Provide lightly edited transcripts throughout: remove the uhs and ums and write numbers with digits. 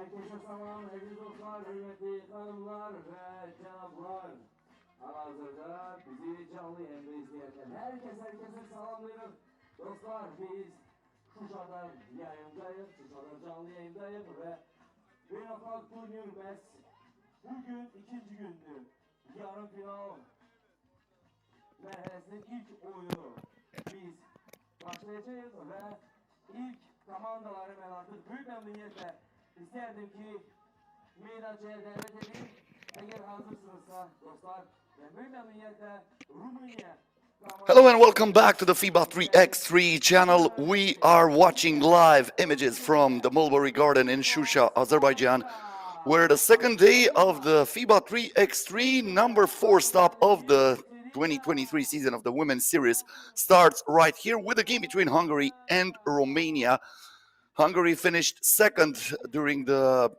Herkese selam, sevgili dostlar, hürmetli hanımlar ve canlar. Halihazırda bizi canlı yayında izleyenler. Herkese selamlıyorum. Dostlar biz Şuşa'dan yayındayız. Şuşa'dan canlı yayındayız ve FIBA 3x3 bugün ikinci gündü. Yarın final merhezinin ilk oyunu biz başlayacağız ve ilk komandaları ben artık büyük memnuniyetle isterdim ki meydancaya davet edeyim. Eğer hazırsınızsa dostlar ve büyük memnuniyetle Romania. Hello and welcome back to the FIBA 3x3 channel. We are watching live images from the Mulberry Garden in Şuşa, Azerbaijan, where the second day of the FIBA 3x3 number 4 stop of the 2023 season of the Women's Series starts right here with a game between Hungary and Romania. Hungary finished second during the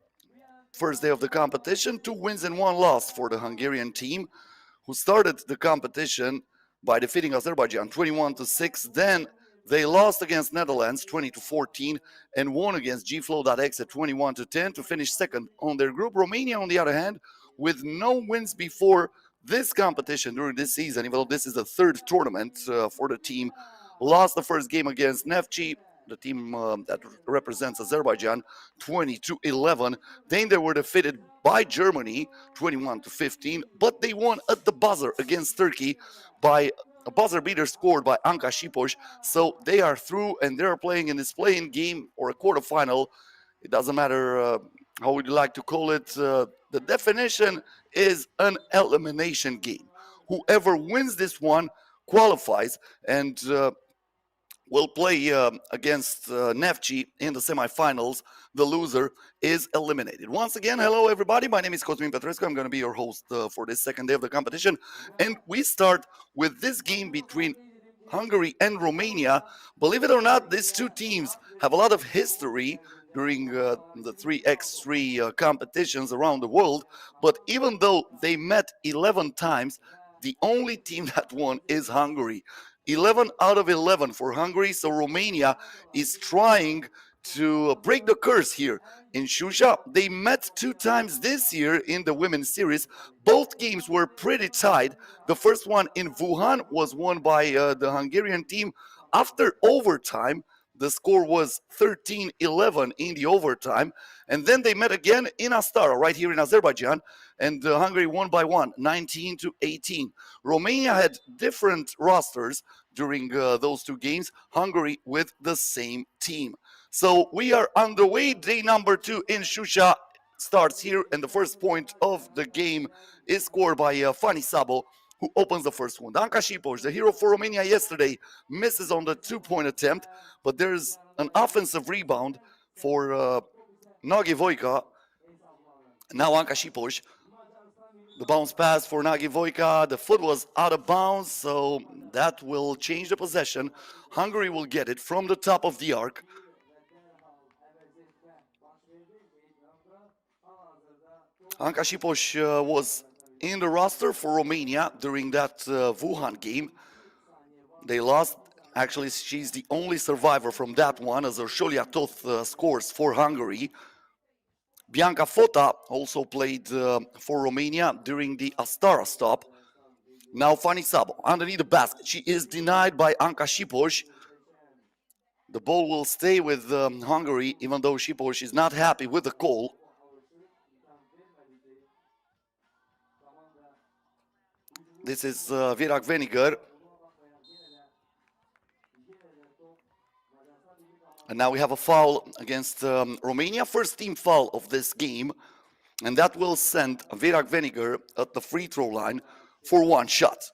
first day of the competition, 2 wins and 1 loss for the Hungarian team, who started the competition by defeating Azerbaijan 21-6. Then they lost against Netherlands 20-14 and won against FLOW.EXE 21-10 to finish second on their group. Romania, on the other hand, with no wins before this competition during this season, even though this is the third tournament for the team, lost the first game against Neftchi, the team that represents Azerbaijan, 20-11. Then they were defeated by Germany 21-15, but they won at the buzzer against Turkey by a buzzer beater scored by Anka Şipoş. So they are through and they're playing in this play-in game or a quarterfinal. It doesn't matter how would you like to call it. The definition is an elimination game. Whoever wins this one qualifies and will play against Neftchi in the semifinals. The loser is eliminated. Once again, hello everybody. My name is Cosmin Petrescu. I'm going to be your host for this second day of the competition. And we start with this game between Hungary and Romania. Believe it or not, these two teams have a lot of history during the 3x3 competitions around the world. But even though they met 11 times, the only team that won is Hungary. 11 out of 11 for Hungary, so Romania is trying to break the curse here in Shusha. They met 2 times this year in the Women's Series. Both games were pretty tight. The first one in Wuhan was won by the Hungarian team after overtime. The score was 13-11 in the overtime. And then they met again in Astara, right here in Azerbaijan. And Hungary won by 1, 19-18. Romania had different rosters during those 2 games. Hungary with the same team. So we are underway. Day number 2 in Şuşa starts here. And the first point of the game is scored by Fanny Sabo, who opens the first one. Anka Şipoş, the hero for Romania yesterday, misses on the 2-point attempt, but there's an offensive rebound for Nagi Vojka. Now Anka Şipoş, the bounce pass for Nagi Vojka. The foot was out of bounds, so that will change the possession. Hungary will get it from the top of the arc. Anka Şipoş was in the roster for Romania during that Wuhan game. They lost. Actually, she's the only survivor from that one, as Orșoliatoth scores for Hungary. Bianca Fota also played for Romania during the Astara stop. Now Fanny Sabo underneath the basket. She is denied by Anka Şipoş. The ball will stay with Hungary, even though Şipoş is not happy with the call. This is Virak Veniger. And now we have a foul against Romania. First team foul of this game. And that will send Virak Veniger at the free throw line for 1 shot.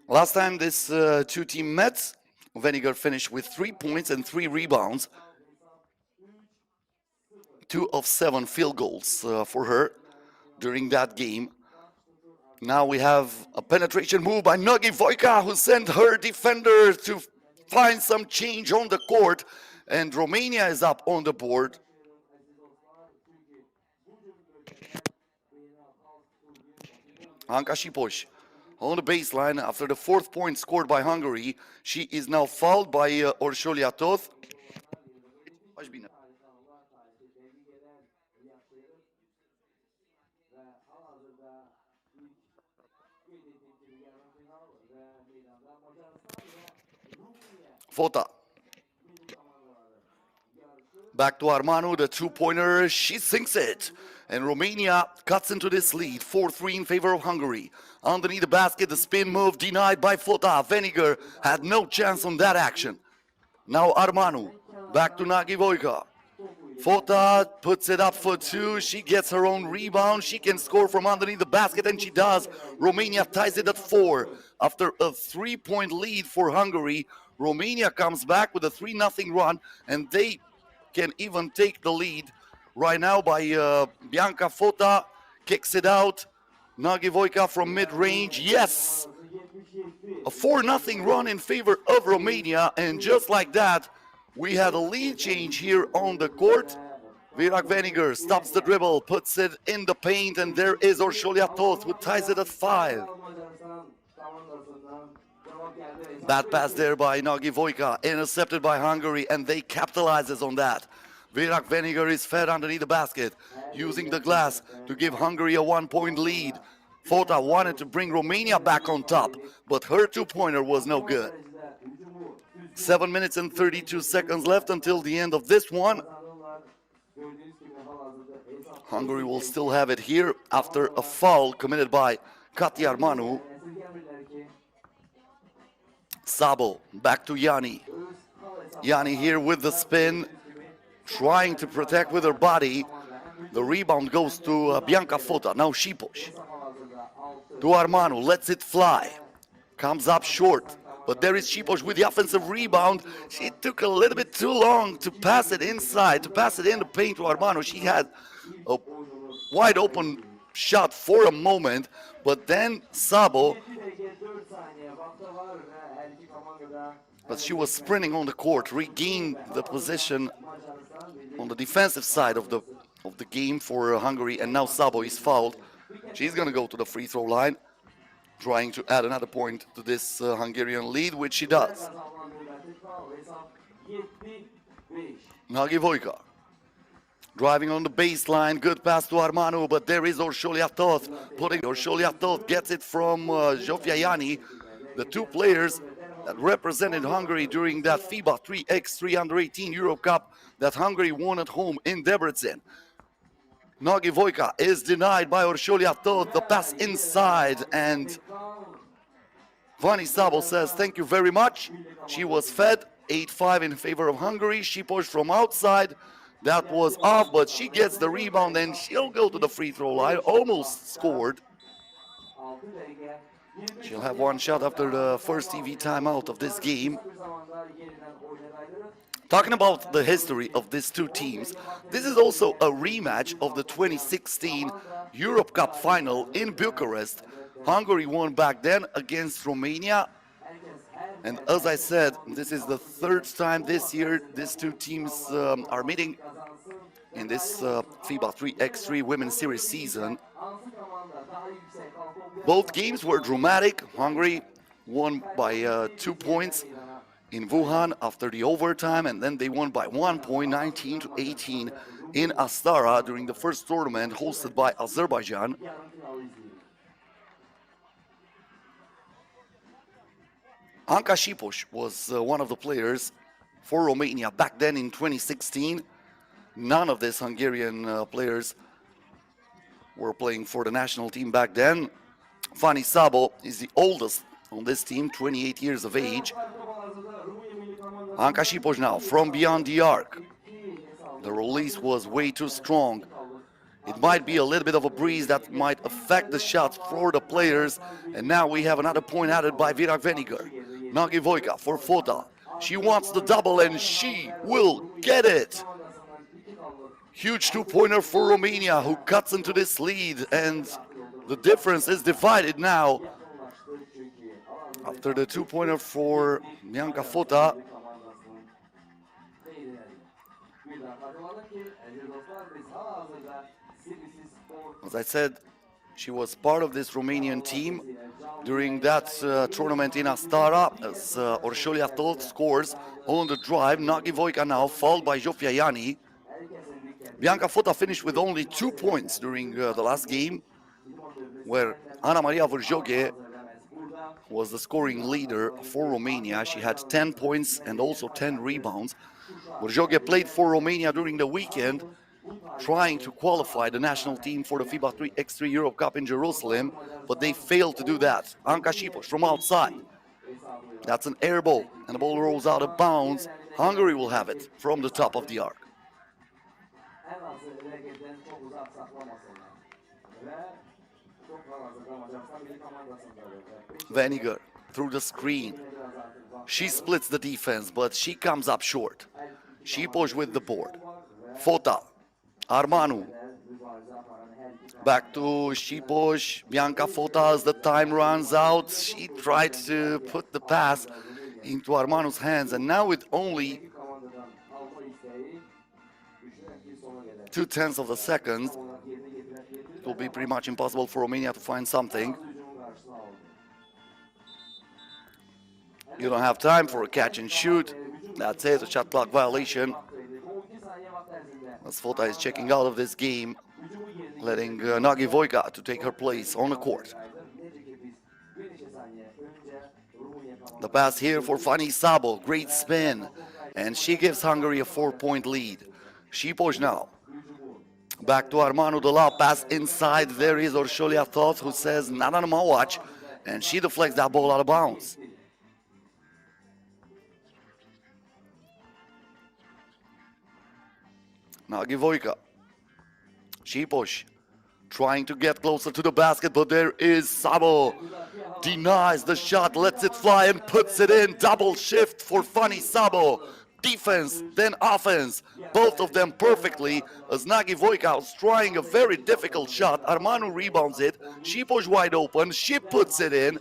Last time this 2 team met, Veniger finished with 3 points and 3 rebounds. 2 of 7 field goals for her during that game. Now we have a penetration move by Nagi Vojka, who sent her defender to find some change on the court. And Romania is up on the board. Anka Şipoş on the baseline after the 4th point scored by Hungary. She is now fouled by Orșoliatoth. Fota. Back to Armanu, the two-pointer, she sinks it. And Romania cuts into this lead, 4-3 in favor of Hungary. Underneath the basket, the spin move denied by Fota. Veniger had no chance on that action. Now Armanu, back to Nagivoika. Fota puts it up for two. She gets her own rebound. She can score from underneath the basket, and she does. Romania ties it at 4. After a 3-point lead for Hungary, Romania comes back with a 3-0 run, and they can even take the lead right now by Bianca Fota. Kicks it out. Nagivoika from mid-range. Yes! A 4-0 run in favor of Romania, and just like that, we had a lead change here on the court. Virak Veniger stops the dribble, puts it in the paint, and there is Orsholiatos who ties it at 5. Bad pass there by Nagivoika, intercepted by Hungary, and they capitalizes on that. Virak Veniger is fed underneath the basket, using the glass to give Hungary a 1-point lead. Fota wanted to bring Romania back on top, but her two-pointer was no good. 7 minutes and 32 seconds left until the end of this one. Hungary will still have it here after a foul committed by Kati Armanu. Sabo, back to Yanni. Yanni here with the spin, trying to protect with her body. The rebound goes to Bianca Fota. Now Šipoš. To Armanu, lets it fly. Comes up short. But there is Šipoš with the offensive rebound. She took a little bit too long to pass it inside, to pass it in the paint to Armanu. She had a wide open shot for a moment, but then Sabo, but she was sprinting on the court, regained the position on the defensive side of the game for Hungary, and now Sabo is fouled. She's going to go to the free throw line, trying to add another point to this Hungarian lead, which she does. Nagivoika driving on the baseline, good pass to Armanu, but there is Orsholiatos. Orsholiatos gets it from Zsofia Yanni, the two players that represented Hungary during that FIBA 3x3 Under-18 Euro Cup that Hungary won at home in Debrecen. Nagivoika is denied by Orsholiatos, the pass inside, and Vani Sabo says thank you very much. She was fed, 8-5 in favor of Hungary. She pushed from outside, that was off, but she gets the rebound and she'll go to the free throw line, almost scored. She'll have one shot after the first TV timeout of this game. Talking about the history of these two teams, this is also a rematch of the 2016 Europe Cup final in Bucharest. Hungary won back then against Romania. And as I said, this is the third time this year these two teams are meeting in this FIBA 3x3 Women's Series season. Both games were dramatic. Hungary won by 2 points in Wuhan after the overtime, and then they won by 1 point, 19-18 in Astara during the first tournament hosted by Azerbaijan. Anca Šipoš was one of the players for Romania back then in 2016. None of these Hungarian players were playing for the national team back then. Vani Sabo is the oldest on this team, 28 years of age. Anca Šipoš now from beyond the arc. The release was way too strong. It might be a little bit of a breeze that might affect the shots for the players. And now we have another point added by Virak Veniger. Nagivoika for Fota. She wants the double and she will get it. Huge two-pointer for Romania, who cuts into this lead, and the difference is divided now. After the two-pointer for Bianca Fota. As I said, she was part of this Romanian team during that tournament in Astara, as Orsholiatos scores on the drive. Nagivoika now fouled by Zsofia Yanni. Bianca Fota finished with only 2 points during the last game, where Ana Maria Vârjoghe was the scoring leader for Romania. She had 10 points and also 10 rebounds. Burjoge played for Romania during the weekend, trying to qualify the national team for the FIBA 3x3 Europe Cup in Jerusalem, but they failed to do that. Anka Şipoş from outside. That's an air ball, and the ball rolls out of bounds. Hungary will have it from the top of the arc. Veniger through the screen. She splits the defense, but she comes up short. Şipoş with the board. Fota, Armanu. Back to Şipoş. Bianca Fota as the time runs out. She tried to put the pass into Armanu's hands, and now with only 0.2 of a second, it will be pretty much impossible for Romania to find something. You don't have time for a catch and shoot. That's it, a shot clock violation. As Fota is checking out of this game, letting Nagi Vojka to take her place on the court. The pass here for Fanny Sabo, great spin, and she gives Hungary a 4-point lead. Şipoş now. Back to Armanu, the lob pass inside. There is Orșolia Toth, who says, not on my watch, and she deflects that ball out of bounds. Nagi Vojka. Şipoş trying to get closer to the basket, but there is Sabo. Denies the shot, lets it fly and puts it in. Double shift for Fanny Sabo. Defense, then offense. Both of them perfectly, as Nagi Vojka was trying a very difficult shot. Armanu rebounds it. Şipoş wide open. She puts it in.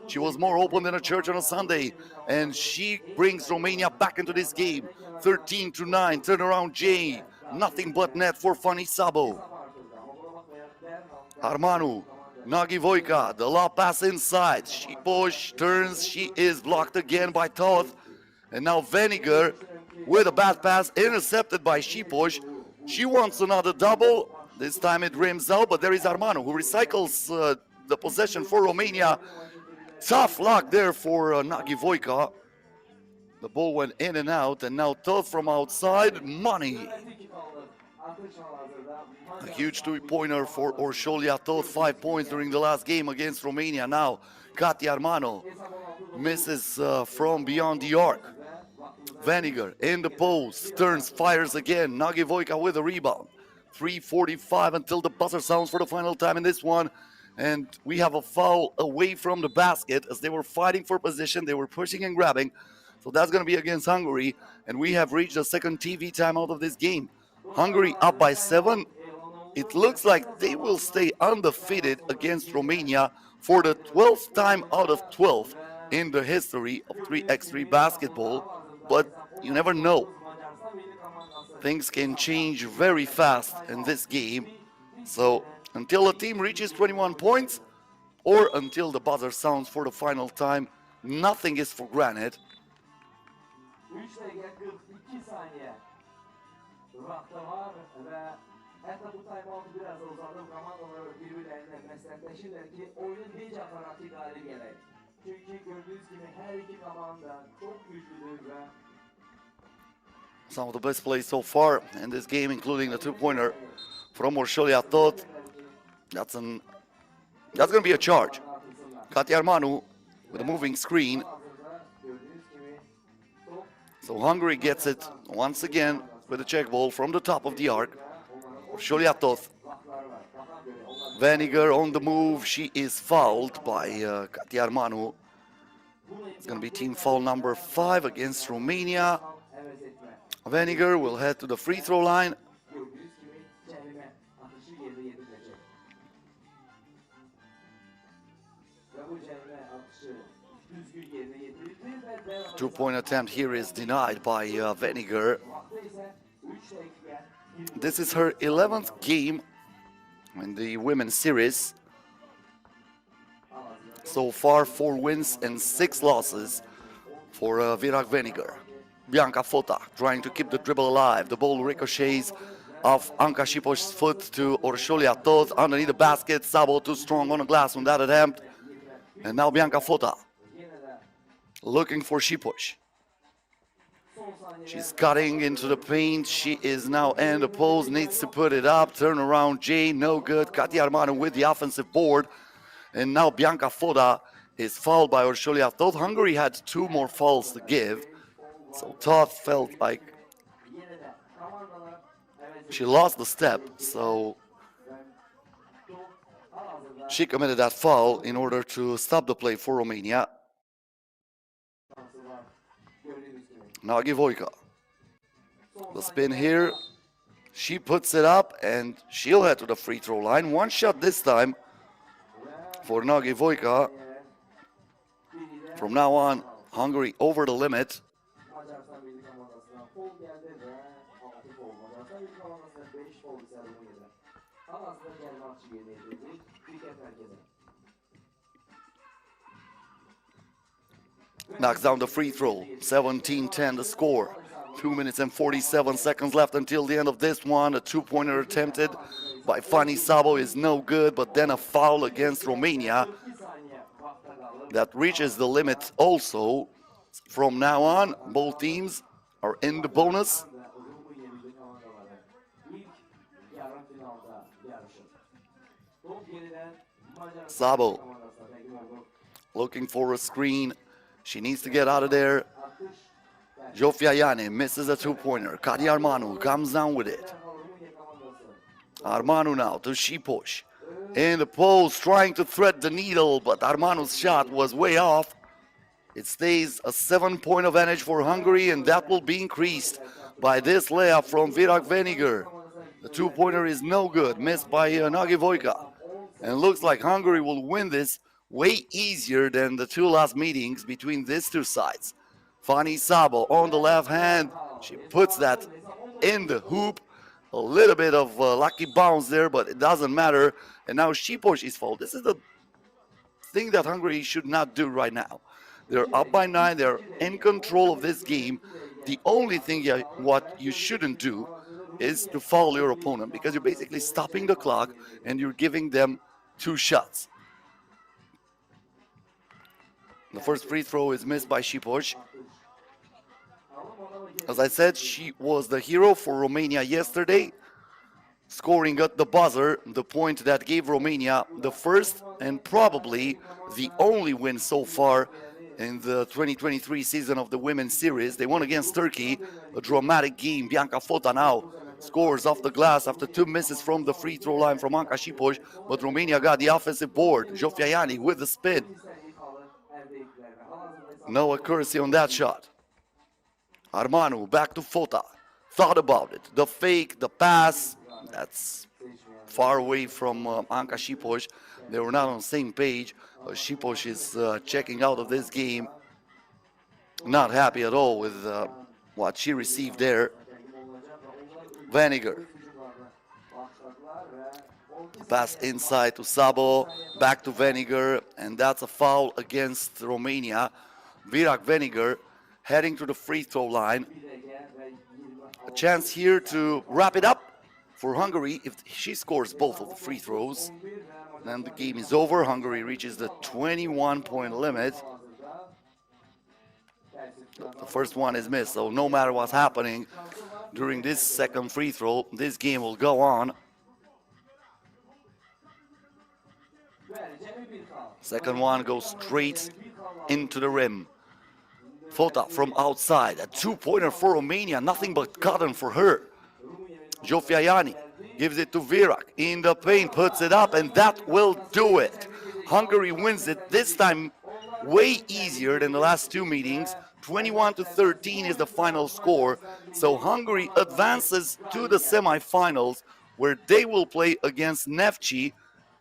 She was more open than a church on a Sunday. And she brings Romania back into this game. 13-9, turnaround J. Nothing but net for Fanny Sabo. Armanu, Nagi Vojka, the lob pass inside. Şipoş turns, she is blocked again by Toth. And now Veniger with a bad pass, intercepted by Şipoş. She wants another double. This time it rims out, but there is Armanu, who recycles the possession for Romania. Tough luck there for Nagi Vojka. The ball went in and out, and now Toth from outside. Money. A huge two-pointer for Orșolia Toth, 5 points during the last game against Romania. Now, Katia Armanu misses from beyond the arc. Veniger in the post, turns, fires again. Nagi Vojka with a rebound. 3:45 until the buzzer sounds for the final time in this one. And we have a foul away from the basket as they were fighting for position. They were pushing and grabbing. So that's going to be against Hungary. And we have reached the second TV timeout of this game. Hungary up by 7. It looks like they will stay undefeated against Romania for the 12th time out of 12 in the history of 3x3 basketball. But you never know. Things can change very fast in this game. So until a team reaches 21 points or until the buzzer sounds for the final time, nothing is for granted. Hatta bu timeout'u biraz da uzadım. Komandalar birbirlerine meslekleşirler ki oyunun hiç aparatı galip gelir. Çünkü gördüğünüz gibi her iki komanda çok güçlüdür ve some of the best plays so far in this game, including the two-pointer from Orșolia Toth. That's going to be a charge. Katia Armanu with a moving screen. So Hungary gets it once again with a check ball from the top of the arc. Orșolia Toth. Veniger on the move. She is fouled by Katia Armanu. It's going to be team foul number 5 against Romania. Veniger will head to the free throw line. Two-point attempt here is denied by Veniger. This is her 11th game in the women's series. So far, 4 wins and 6 losses for Virak Veniger. Bianca Fota trying to keep the dribble alive. The ball ricochets off Anka Șipoș's foot to Orșolia Toth underneath the basket. Sabo too strong on the glass on that attempt. And now Bianca Fota looking for Şipoş. She's cutting into the paint. She is now in the post, needs to put it up. Turn around, Jay, no good. Katia Armanu with the offensive board. And now Bianca Fota is fouled by Orsholi. I thought Hungary had 2 more fouls to give. So Todd felt like she lost the step. So she committed that foul in order to stop the play for Romania. Nagi Vojka. The spin here. She puts it up and she'll head to the free throw line. 1 shot this time for Nagi Vojka. From now on, Hungary over the limit. Knocks down the free throw. 17-10 the score. 2 minutes and 47 seconds left until the end of this one. A 2-pointer attempted by Fanny Sabo is no good, but then a foul against Romania that reaches the limit also. From now on, both teams are in the bonus. Sabo looking for a screen. She needs to get out of there. Jofiayane misses a 2-pointer. Kadi Armanu comes down with it. Armanu now to Şipoş. In the post, trying to thread the needle, but Armanu's shot was way off. It stays a 7-point advantage for Hungary, and that will be increased by this layup from Virak Veniger. The 2-pointer is no good, missed by Nagi Vojka. And looks like Hungary will win this way easier than the 2 last meetings between these 2 sides. Fanny Sabo on the left hand. She puts that in the hoop. A little bit of lucky bounce there, but it doesn't matter. And now Şipoş is fouled. This is the thing that Hungary should not do right now. They're up by 9. They're in control of this game. The only thing what you shouldn't do is to foul your opponent, because you're basically stopping the clock and you're giving them 2 shots. The first free throw is missed by Şipoş. As I said, she was the hero for Romania yesterday, scoring at the buzzer, the point that gave Romania the first and probably the only win so far in the 2023 season of the Women's Series. They won against Turkey, a dramatic game. Bianca Fota now scores off the glass after 2 misses from the free throw line from Anca Şipoş, but Romania got the offensive board. Jofiayane with the spin. No accuracy on that shot. Armanu back to Fota. Thought about it. The fake, the pass, that's far away from Anca Şipoş. They were not on the same page. Şipoş is checking out of this game. Not happy at all with what she received there. Veniger. Pass inside to Sabo. Back to Veniger. And that's a foul against Romania. Virak Veniger heading to the free throw line. A chance here to wrap it up for Hungary. If she scores both of the free throws, then the game is over. Hungary reaches the 21-point limit. The first one is missed, so no matter what's happening during this second free throw, this game will go on. Second one goes straight into the rim. Fota from outside, a 2-pointer for Romania, nothing but cotton for her. Jofiayane gives it to Virak in the paint, puts it up, and that will do it. Hungary wins it, this time way easier than the last 2 meetings. 21-13 is the final score. So Hungary advances to the semifinals, where they will play against Neftchi,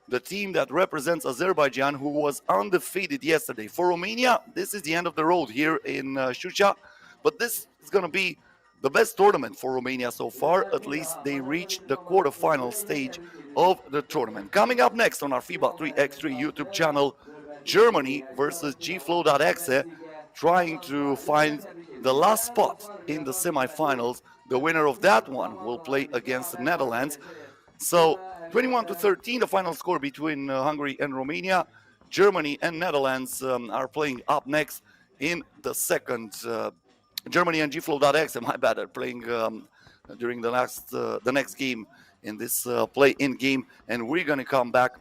the team that represents Azerbaijan, who was undefeated yesterday. For Romania, this is the end of the road here in Şuşa, but this is going to be the best tournament for Romania so far. At least they reached the quarterfinal stage of the tournament. Coming up next on our FIBA 3x3 YouTube channel, Germany versus FLOW.EXE, trying to find the last spot in the semifinals. The winner of that one will play against the Netherlands. So 21-13, the final score between Hungary and Romania. Germany and Netherlands are playing up next in the second. Germany and FLOW.EXE, my bad, are playing during the next game in this play-in game, and we're gonna come back.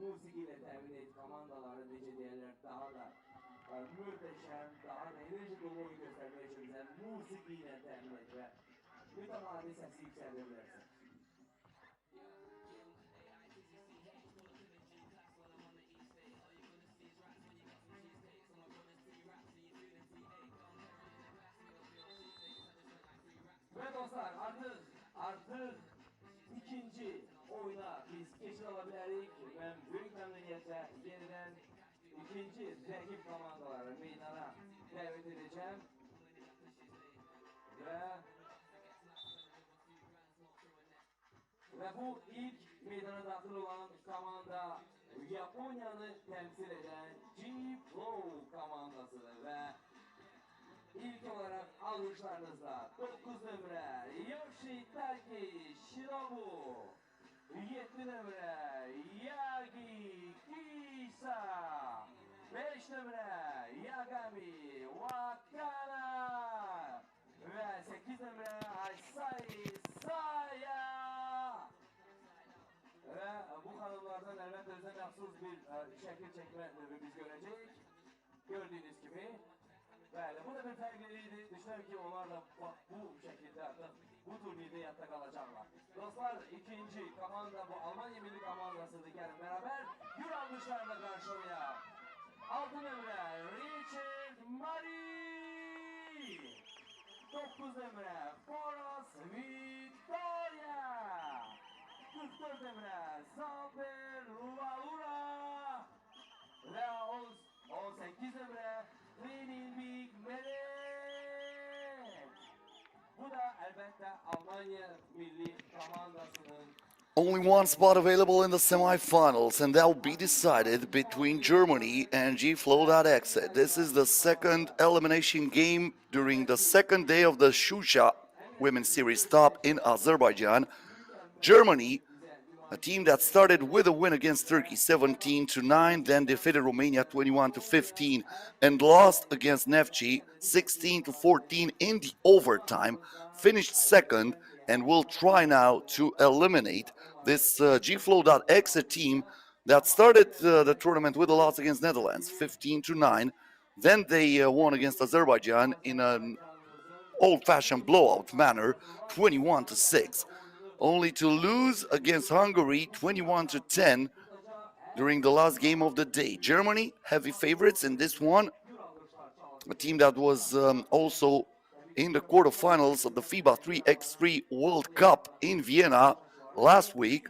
Musik ile temin et komandaların necə deyirlər daha da möhtəşəm, daha da enerji dolu oyun göstərmək üçün bizə musiqi ilə təmin et və mütəmadi səsi yüksəldə bilərsən. Ve dostlar artık ikinci oyuna biz geçir alabilirik. Ben büyük memnuniyetle yeniden ikinci rakip komandaları meydana davet edeceğim. Ve bu ilk meydana dahil olan komanda Japonya'nı temsil eden FLOW komandası ve İlk olarak alışlarınızda 9 numara Yoshi Taki Shinobu, 7 numara Yagi Kisa, 5 numara Yagami Wakana ve 8 numara Asai Saya. Ve bu hanımlardan elbette özel mahsus bir şekil çekme biz görecek. Gördüğünüz gibi. Bəli, bu da bir fərqliydi. Düşünürəm ki, onlar da bu şəkildə artıq bu turnirdə yadda qalacaqlar. Dostlar, ikinci komanda bu Almanya milli komandasıdır. Gəlin bərabər gür almışlarla qarşılayaq. 6 nömrə Richard Marie, 9 nömrə Foros Victoria, 44 nömrə Zamper Valura və 18 Almanya milli komandasının Only one spot available in the semifinals, and that will be decided between Germany and FLOW.EXE. This is the second elimination game during the second day of the Shusha Women's Series Top in Azerbaijan. Germany, a team that started with a win against Turkey 17-9, then defeated Romania 21-15, and lost against Neftchi 16-14 in the overtime, finished second, and will try now to eliminate this FLOW.EXE team that started the tournament with a loss against Netherlands 15-9. Then they won against Azerbaijan in an old-fashioned blowout manner 21-6. Only to lose against Hungary 21-10 during the last game of the day. Germany, heavy favorites in this one. A team that was also in the quarterfinals of the FIBA 3x3 World Cup in Vienna last week.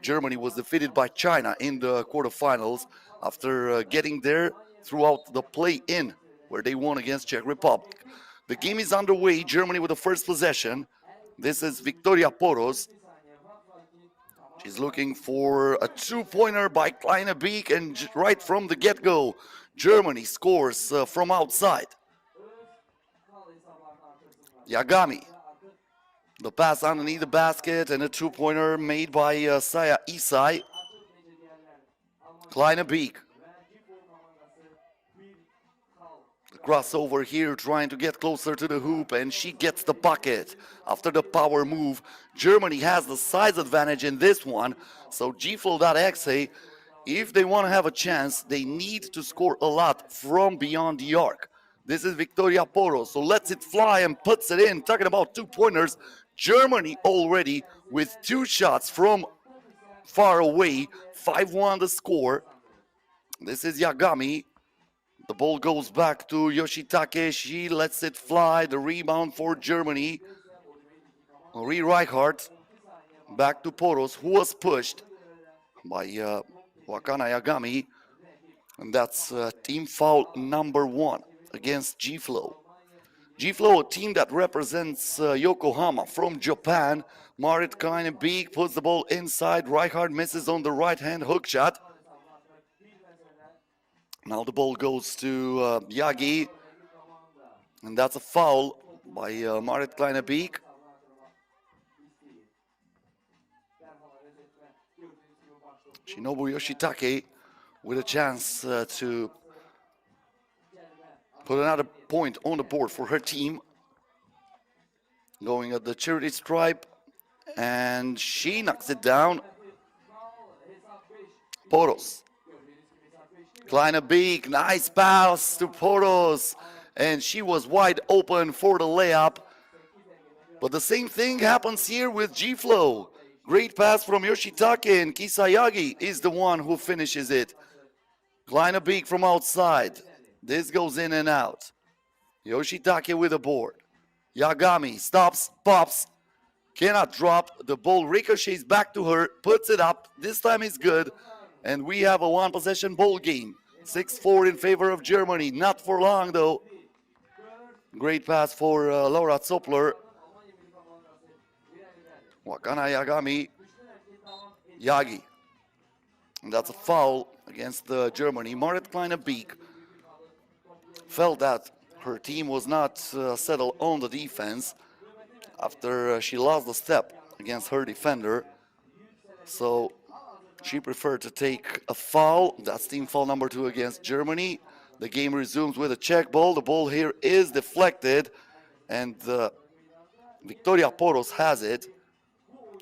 Germany was defeated by China in the quarterfinals after getting there throughout the play-in, where they won against Czech Republic. The game is underway. Germany with the first possession. This is Victoria Poros. She's looking for a two-pointer by Kleine Beek, and right from the get-go, Germany scores from outside. Yagami. The pass underneath the basket and a two-pointer made by Saya Isai. Kleine Beek. Crossover here, trying to get closer to the hoop, and she gets the bucket. After the power move, Germany has the size advantage in this one, so FLOW.EXE, if they want to have a chance, they need to score a lot from beyond the arc. This is Victoria Poros, so lets it fly and puts it in. Talking about two-pointers, Germany already with two shots from far away, 5-1 the score. This is Yagami. The ball goes back to Yoshitake. She lets it fly. The rebound for Germany. Marie Reichardt. Back to Poros, who was pushed by Wakana Yagami. And that's team foul number 1 against FLOW. FLOW, a team that represents Yokohama from Japan. Marit Kleine Beek puts the ball inside. Reichardt misses on the right-hand hook shot. Now the ball goes to Yagi, and that's a foul by Marit Kleine Beek. Shinobu Yoshitake with a chance to put another point on the board for her team. Going at the charity stripe, and she knocks it down. Poros. Kleine Beek, nice pass to Poros, and she was wide open for the layup. But the same thing happens here with FLOW. Great pass from Yoshitake, and Kisayagi is the one who finishes it. Kleine Beek from outside. This goes in and out. Yoshitake with the board. Yagami stops, pops, cannot drop. The ball ricochets back to her, puts it up. This time is good. And we have a one-possession ball game. 6-4 in favor of Germany. Not for long, though. Great pass for Laura Zoppler. Wakana Yagami. Yagi. And that's a foul against Germany. Marit Kleine Beek felt that her team was not settled on the defense after she lost the step against her defender. So she preferred to take a foul. That's team foul number 2 against Germany. The game resumes with a check ball. The ball here is deflected, and Victoria Poros has it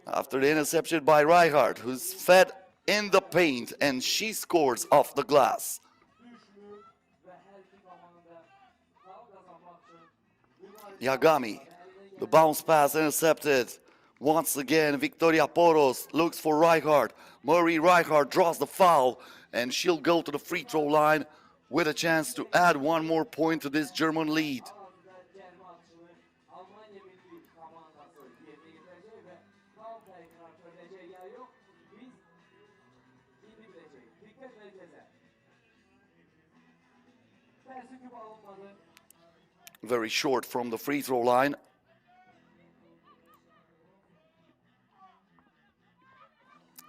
after the interception by Reichardt, who's fed in the paint, and she scores off the glass. Yagami, the bounce pass intercepted. Once again, Victoria Poros looks for Reichardt. Marie Reichardt draws the foul, and she'll go to the free throw line with a chance to add one more point to this German lead. Very short from the free throw line.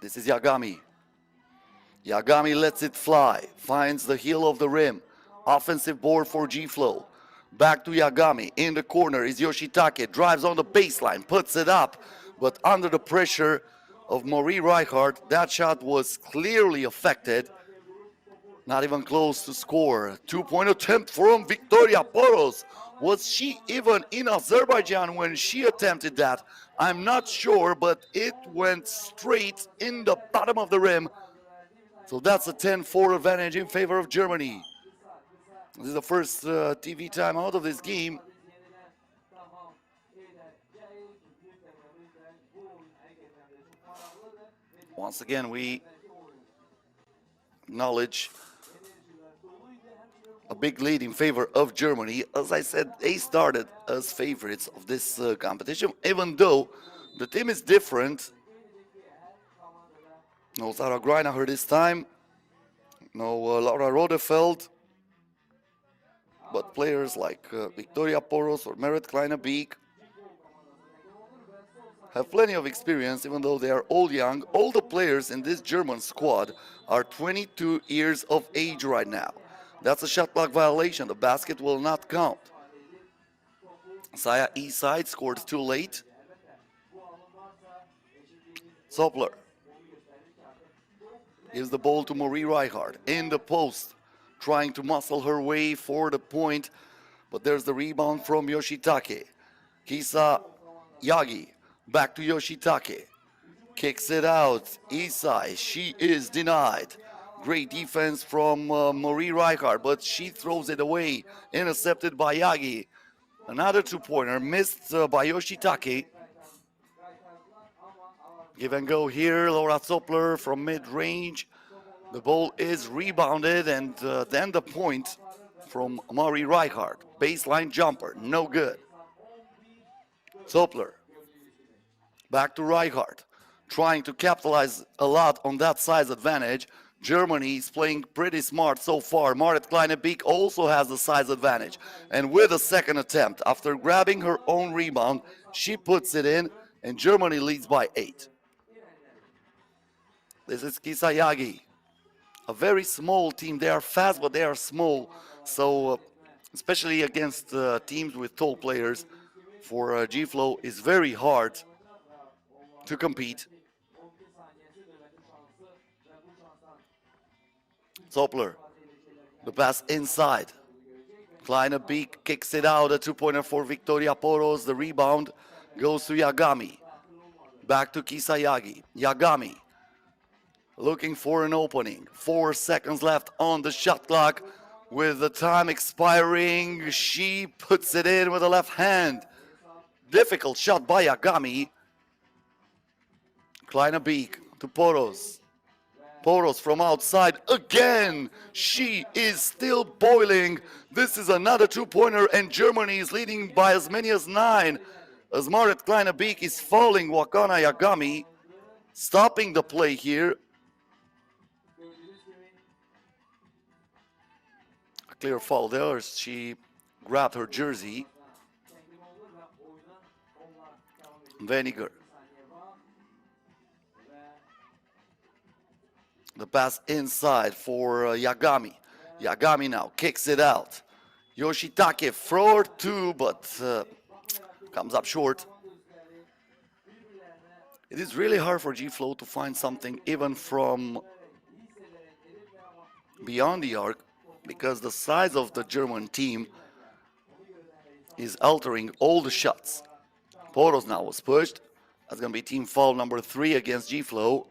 This is Yagami. Yagami lets it fly, finds the heel of the rim. Offensive board for G-Flow. Back to Yagami. In the corner is Yoshitake. Drives on the baseline, puts it up. But under the pressure of Marie Reichardt, that shot was clearly affected. Not even close to score. Two-point attempt from Victoria Poros. Was she even in Azerbaijan when she attempted that? I'm not sure, but it went straight in the bottom of the rim. So that's a 10-4 advantage in favor of Germany. This is the first TV timeout of this game. Once again, we acknowledge a big lead in favor of Germany. As I said, they started as favorites of this competition, even though the team is different. No Sarah Greinacher this time, no Laura Rodefeld, but players like Victoria Poros or Merit Kleine-Beek have plenty of experience, even though they are all young. All the players in this German squad are 22 years of age right now. That's a shot clock violation. The basket will not count. Saya east side scored too late. Soppler gives the ball to Marie Reichardt in the post, trying to muscle her way for the point, but there's the rebound from Yoshitake. Kisa Yagi back to Yoshitake, kicks it out. Isai, she is denied. Great defense from Marie Reichardt, but she throws it away, intercepted by Yagi. Another two-pointer missed by Yoshitake. Give and go here, Laura Soppler from mid-range. The ball is rebounded, and then the point from Marie Reichardt. Baseline jumper, no good. Soppler, back to Reichardt, trying to capitalize a lot on that size advantage. Germany is playing pretty smart so far. Marit Kleine-Beek also has the size advantage. And with a second attempt, after grabbing her own rebound, she puts it in, and Germany leads by 8. This is Kisayagi. A very small team. They are fast, but they are small. So, especially against teams with tall players, for G-Flow is very hard to compete. Soppler, the pass inside. Kleine-Beek kicks it out. A two-pointer for Victoria Poros. The rebound goes to Yagami. Back to Kisayagi. Yagami looking for an opening. 4 seconds left on the shot clock. With the time expiring, she puts it in with the left hand. Difficult shot by Yagami. Kleine-Beek to Poros. Poros from outside again. She is still boiling. This is another two-pointer, and Germany is leading by as many as 9. As Marit Kleine-Beek is fouling Wakana Yagami, stopping the play here. A clear foul there as she grabbed her jersey. Veniger. The pass inside for Yagami. Yagami now kicks it out. Yoshitake for 2, but comes up short. It is really hard for G-Flow to find something even from beyond the arc, because the size of the German team is altering all the shots. Poros now was pushed. That's going to be team foul number 3 against G-Flow.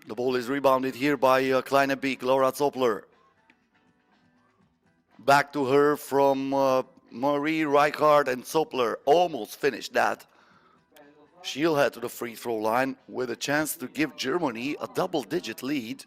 The ball is rebounded here by Kleine-Beek, Laura Soppler. Back to her from Marie Reichardt, and Soppler almost finished that. She'll head to the free throw line with a chance to give Germany a double-digit lead.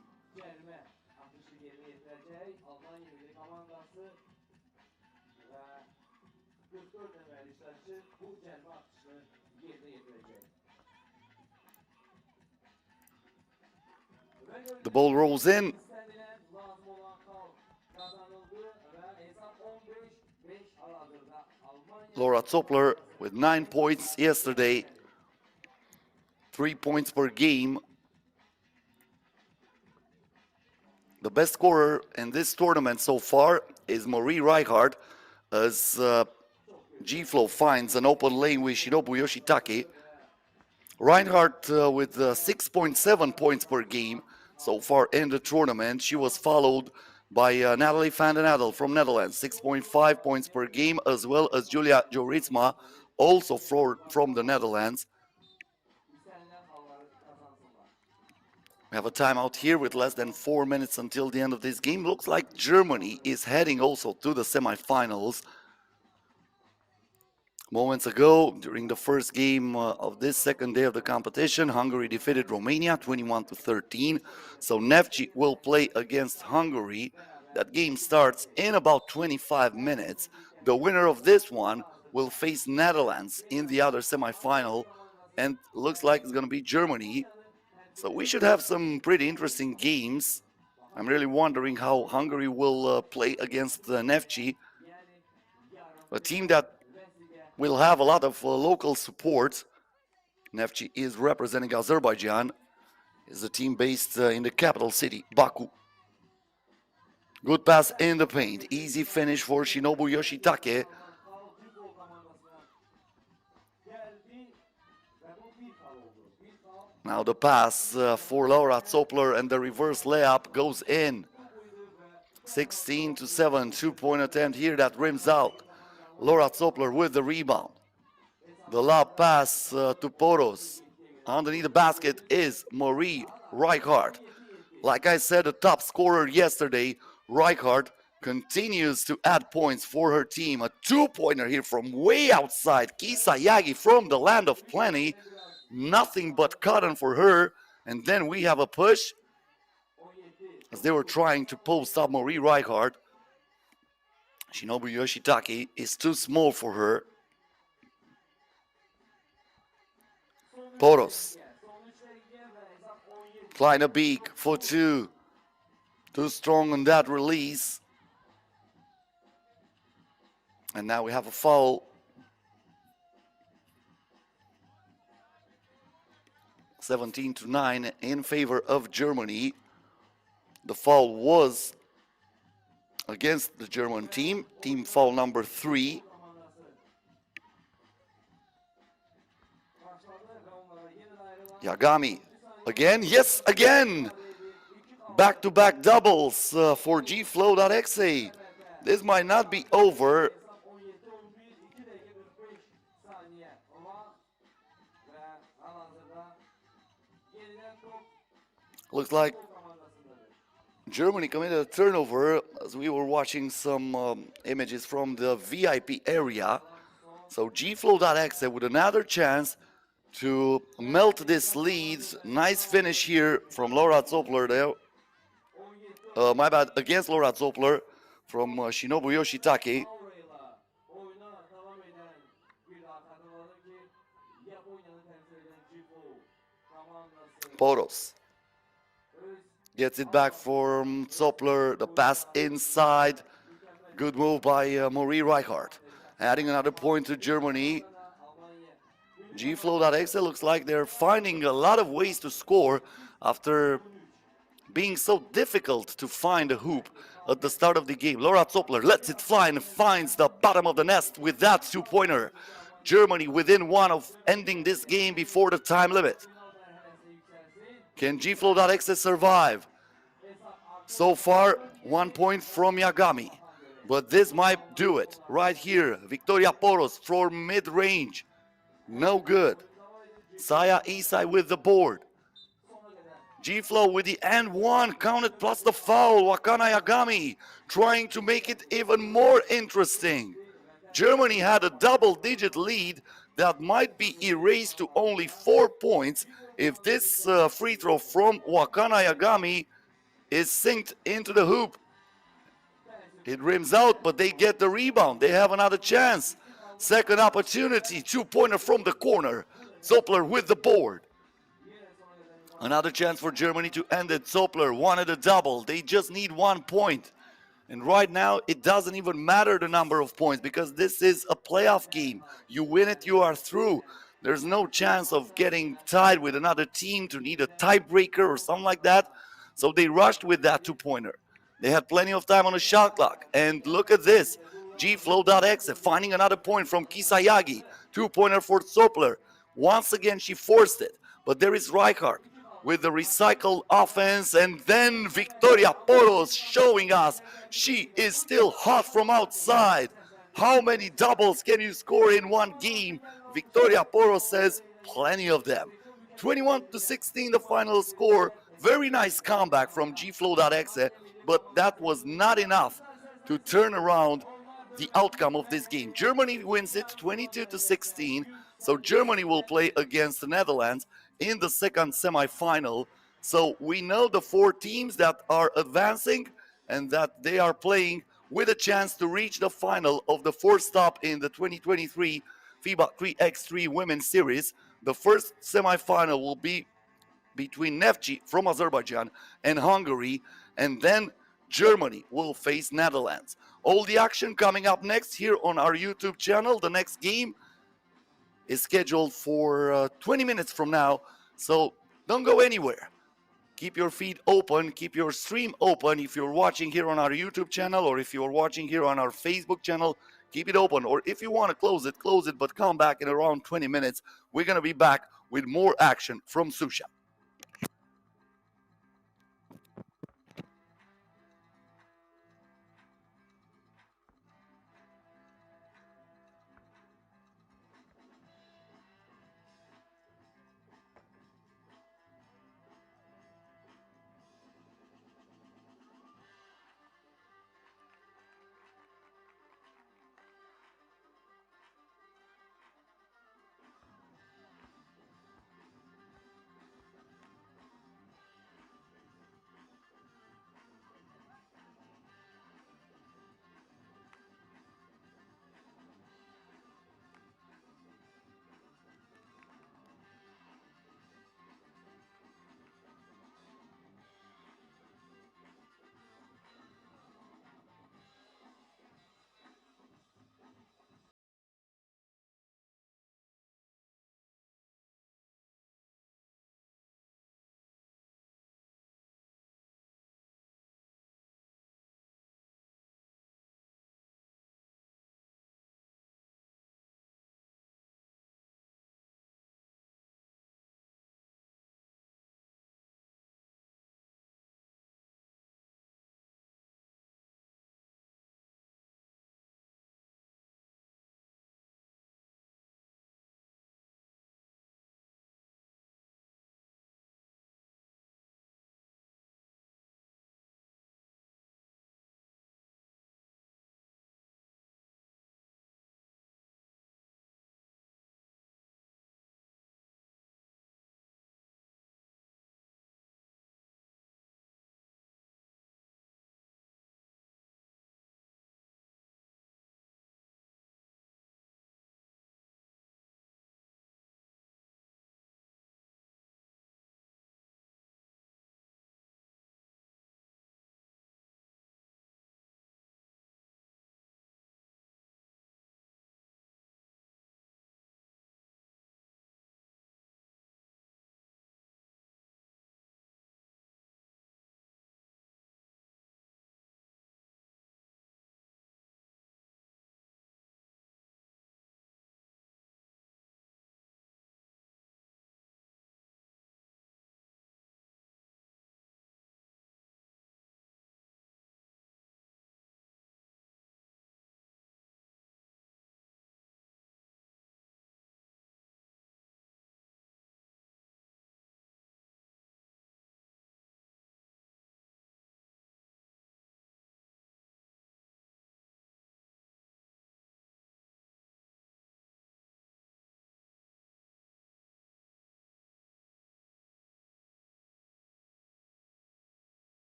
The ball rolls in. kendine lazım olan kal kazanıldı ve hesap 15-5 aradırda Almanya. Laura Zoppler with 9 points yesterday. 3 points per game. The best scorer in this tournament so far is Marie Reichardt, as G-Flow finds an open lane with Shinobu Yoshitake. Reinhardt with 6.7 points per game so far in the tournament. She was followed by Natalie van den Adel from Netherlands, 6.5 points per game, as well as Julia Joritsma, also from the Netherlands. We have a timeout here with less than 4 minutes until the end of this game. Looks like Germany is heading also to the semifinals. Moments ago, during the first game of this second day of the competition, Hungary defeated Romania 21-13. So Neftchi will play against Hungary. That game starts in about 25 minutes. The winner of this one will face Netherlands in the other semifinal, and looks like it's going to be Germany. So we should have some pretty interesting games. I'm really wondering how Hungary will play against Neftchi, a team that will have a lot of local support. Neftchi is representing Azerbaijan. It's a team based in the capital city, Baku. Good pass in the paint. Easy finish for Shinobu Yoshitake. Now the pass for Laura Zoppler, and the reverse layup goes in. 16-7, two-point attempt here that rims out. Laura Zoppler with the rebound. The lob pass to Poros. Underneath the basket is Marie Reichardt. Like I said, the top scorer yesterday, Reichardt continues to add points for her team. A two-pointer here from way outside. Kisa Yagi from the land of plenty. Nothing but cotton for her. And then we have a push as they were trying to post up Marie Reichardt. Shinobu Yoshitake is too small for her. Poros. Kleiner Beek for two. Too strong on that release. And now we have a foul. 17-9 in favor of Germany. The foul was against the German team. Team foul number 3. Yagami again. Yes, again. Back-to-back doubles for FLOW.EXE. This might not be over. Looks like Germany committed a turnover as we were watching some images from the VIP area. So FLOW.EXE with another chance to melt this lead. Nice finish here from Laura Zoppler there. My bad, against Laura Zoppler from Shinobu Yoshitake. Poros gets it back from Zoppler. The pass inside. Good move by Marie Reichardt. Adding another point to Germany. FLOW.EXE looks like they're finding a lot of ways to score after being so difficult to find a hoop at the start of the game. Laura Zoppler lets it fly and finds the bottom of the nest with that two-pointer. Germany within one of ending this game before the time limit. Can FLOW.EXE survive? So far, 1 point from Yagami. But this might do it. Right here, Victoria Poros for mid-range. No good. Saya Isai with the board. G-Flow with the and one counted plus the foul. Wakana Yagami trying to make it even more interesting. Germany had a double-digit lead that might be erased to only 4 points if this free throw from Wakana Yagami is synced into the hoop. It rims out, but they get the rebound. They have another chance. Second opportunity, two-pointer from the corner. Zoppler with the board. Another chance for Germany to end it. Zoppler wanted a double. They just need 1 point. And right now, it doesn't even matter the number of points because this is a playoff game. You win it, you are through. There's no chance of getting tied with another team to need a tiebreaker or something like that. So they rushed with that 2-pointer. They had plenty of time on the shot clock. And look at this. FLOW.EXE finding another point from Kisayagi. 2-pointer for Zoppler. Once again, she forced it. But there is Rijkaard with the recycled offense, and then Victoria Poros showing us she is still hot from outside. How many doubles can you score in one game? Victoria Poros says plenty of them. 21-16 the final score. Very nice comeback from FLOW.EXE, but that was not enough to turn around the outcome of this game. Germany wins it 22-16, so Germany will play against the Netherlands in the second semifinal. So we know the 4 teams that are advancing and that they are playing with a chance to reach the final of the 4th stop in the 2023 FIBA 3x3 Women's Series. The first semifinal will be between Neftchi from Azerbaijan and Hungary, and then Germany will face Netherlands. All the action coming up next here on our YouTube channel. The next game is scheduled for 20 minutes from now, so don't go anywhere. Keep your feed open, keep your stream open. If you're watching here on our YouTube channel, or if you're watching here on our Facebook channel, keep it open. Or if you want to close it, but come back in around 20 minutes. We're going to be back with more action from Şuşa.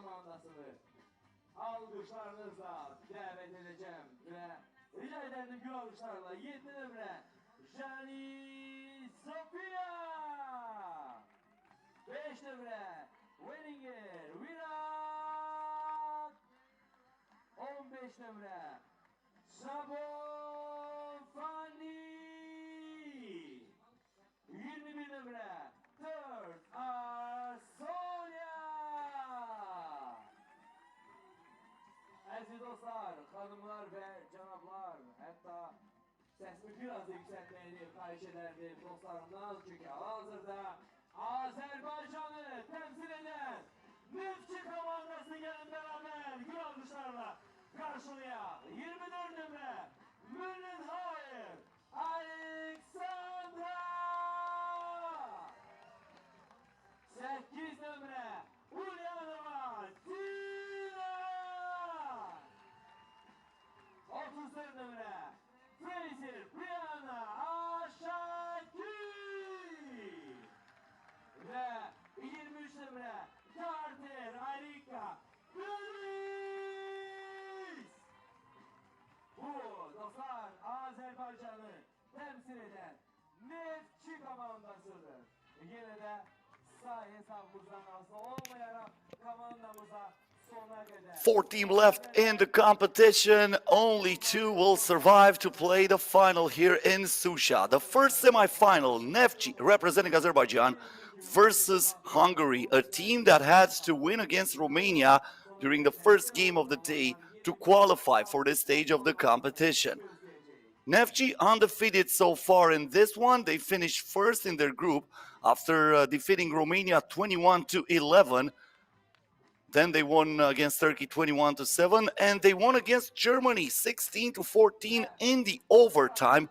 komandasını alkışlarınızla davet edeceğim ve rica ederim gül alkışlarla 7 nömrə Jani Sofia, 5 nömrə Weninger Virat, 15 nömrə Sabon Fani, 21 nömrə 4 Arsonia. Əziz dostlar, xanımlar və cənablar, hətta səsimi biraz da yüksəltməyini xahiş edərdim dostlarımdan, çünki hal-hazırda Azərbaycanı təmsil edən Neftchi komandası gəlin bərabər gül alkışlarla qarşılayaq. 24 nömrə Müllenhauer Aleksandra, 8 nömrə Ulyanova Tina, 34 nömrə Fraser Brianna Aşakü ve 23 nömrə Carter Arika Gülüz. Bu dostlar Azerbaycan'ı temsil eden Neftchi komandasıdır. Yine de sağ hesabımızdan asla olmayarak komandamıza sona kadar. 4 teams left in the competition. Only 2 will survive to play the final here in Şuşa. The first semi-final, Neftchi representing Azerbaijan versus Hungary, a team that had to win against Romania during the first game of the day to qualify for this stage of the competition. Neftchi undefeated so far in this one. They finished first in their group after defeating Romania 21-11. Then they won against Turkey 21-7, and they won against Germany 16-14 in the overtime,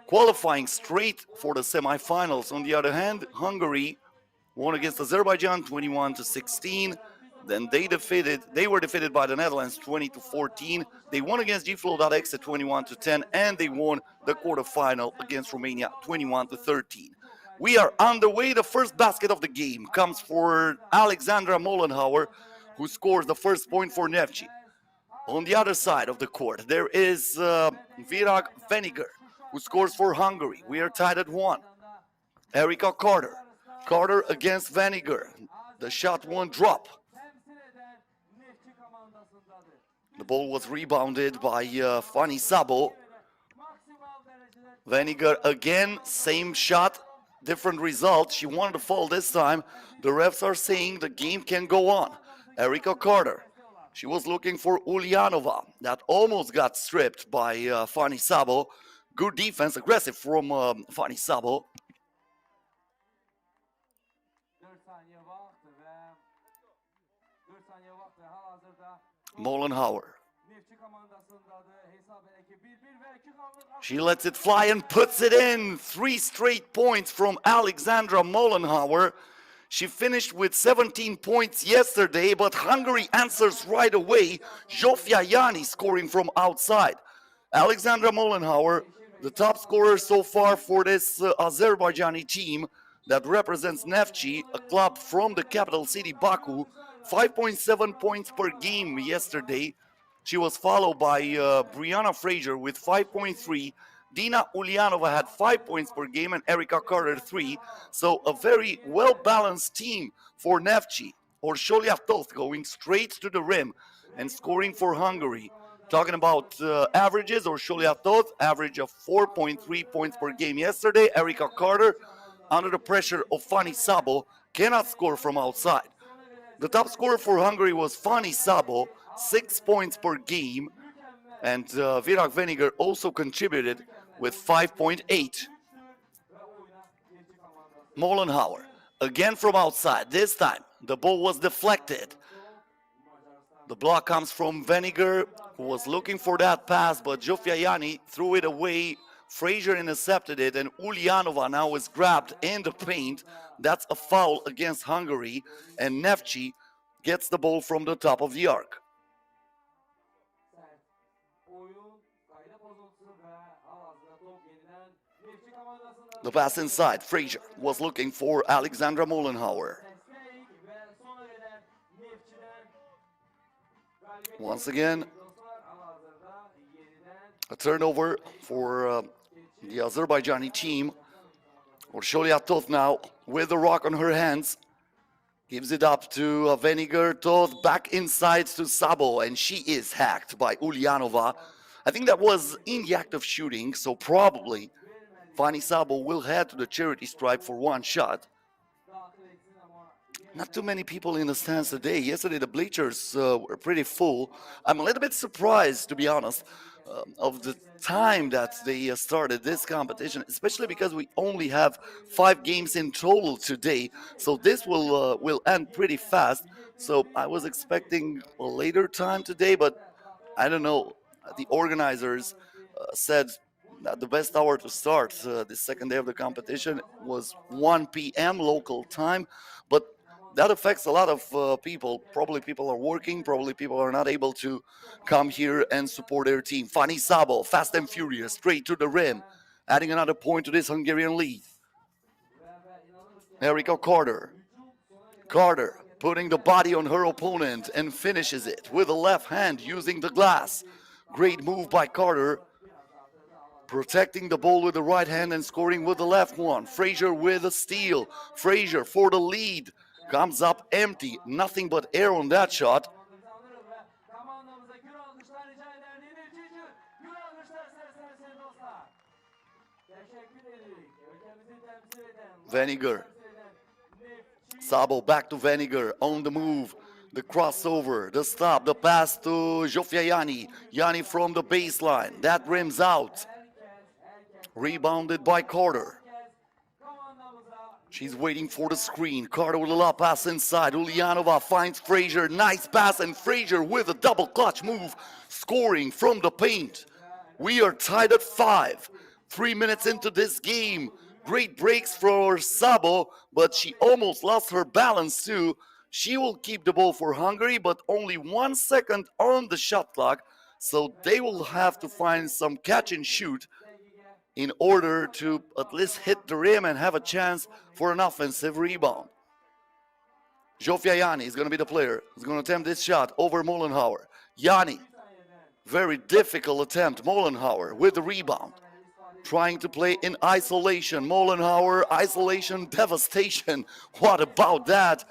qualifying straight for the semifinals. On the other hand, Hungary won against Azerbaijan 21-16. Then they were defeated by the Netherlands 20-14. They won against FLOW.EXE 21-10, and they won the quarterfinal against Romania 21-13. We are underway. The first basket of the game comes for Alexandra Mollenhauer, who scores the first point for Neftchi. On the other side of the court, there is Virag Veninger, who scores for Hungary. We are tied at 1. Erika Carter. Carter against Veninger. The shot won't drop. The ball was rebounded by Fani Sabo. Veninger again, same shot. Different result. She wanted to fall this time. The refs are saying the game can go on. Erika Carter. She was looking for Ulyanova. That almost got stripped by Fani Sabo. Good defense, aggressive from Fani Sabo. Mollenhauer. She lets it fly and puts it in. 3 straight points from Alexandra Mollenhauer. She finished with 17 points yesterday, but Hungary answers right away. Zsofia Yani scoring from outside. Alexandra Mollenhauer, the top scorer so far for this Azerbaijani team that represents Neftchi, a club from the capital city Baku. 5.7 points per game yesterday. She was followed by Brianna Fraser with 5.3. Dina Ulyanova had 5 points per game and Erika Carter 3. So a very well-balanced team for Neftchi. Or Şoliatoth going straight to the rim and scoring for Hungary. Talking about averages, or Şoliatoth, average of 4.3 points per game yesterday. Erika Carter, under the pressure of Fani Sabo, cannot score from outside. The top scorer for Hungary was Fani Sabo, 6 points per game, and Virag Veninger also contributed with 5.8. Mollenhauer, again from outside. This time, the ball was deflected. The block comes from Veninger, who was looking for that pass, but Zsofia Yani threw it away. Fraser intercepted it, and Ulyanova now is grabbed in the paint. That's a foul against Hungary, and Neftchi gets the ball from the top of the arc. The pass inside. Fraser was looking for Alexandra Mollenhauer. Once again, a turnover for the Azerbaijani team. Orşolya Toth now with the rock on her hands. Gives it up to Vinegar. Toth back inside to Sabo, and she is hacked by Ulyanova. I think that was in the act of shooting, so probably Fani Sabo will head to the charity stripe for one shot. Not too many people in the stands today. Yesterday the bleachers were pretty full. I'm a little bit surprised, to be honest, of the time that they started this competition, especially because we only have 5 games in total today. So this will end pretty fast. So I was expecting a later time today, but I don't know. The organizers said that the best hour to start the second day of the competition was 1 p.m. local time, but that affects a lot of people. Probably people are working, probably people are not able to come here and support their team. Fani Sabo, fast and furious, straight to the rim, adding another point to this Hungarian lead. Erika Carter. Carter putting the body on her opponent and finishes it with the left hand using the glass. Great move by Carter. Protecting the ball with the right hand and scoring with the left one. Frazier with a steal. Frazier for the lead. Comes up empty. Nothing but air on that shot. Vinegar. Sabo back to Vinegar on the move. The crossover, the stop, the pass to Zsofia Yani. Yani from the baseline. That rims out. Rebounded by Carter. She's waiting for the screen. Carter with a lob pass inside. Ulyanova finds Frazier. Nice pass, and Frazier with a double clutch move, scoring from the paint. We are tied at 5. 3 minutes into this game. Great breaks for Sabo, but she almost lost her balance too. She will keep the ball for Hungary, but only 1 second on the shot clock. So they will have to find some catch and shoot in order to at least hit the rim and have a chance for an offensive rebound. Zsofia Yani is going to be the player who's going to attempt this shot over Mollenhauer. Yani, very difficult attempt. Mollenhauer with the rebound. Trying to play in isolation. Mollenhauer, isolation, devastation. What about that?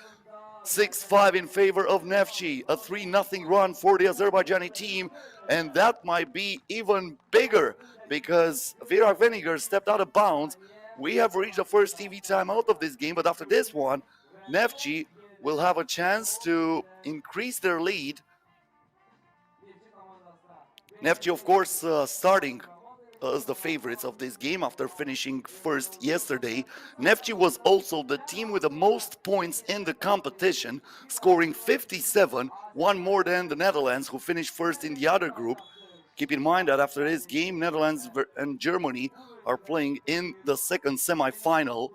6-5 in favor of Neftchi. A 3-0 run for the Azerbaijani team. And that might be even bigger because Vera Vinegar stepped out of bounds. We have reached the first TV timeout of this game, but after this one, Neftchi will have a chance to increase their lead. Neftchi, of course, starting as the favorites of this game after finishing first yesterday. Neftchi was also the team with the most points in the competition, scoring 57, one more than the Netherlands, who finished first in the other group. Keep in mind that after this game, Netherlands and Germany are playing in the second semi-final.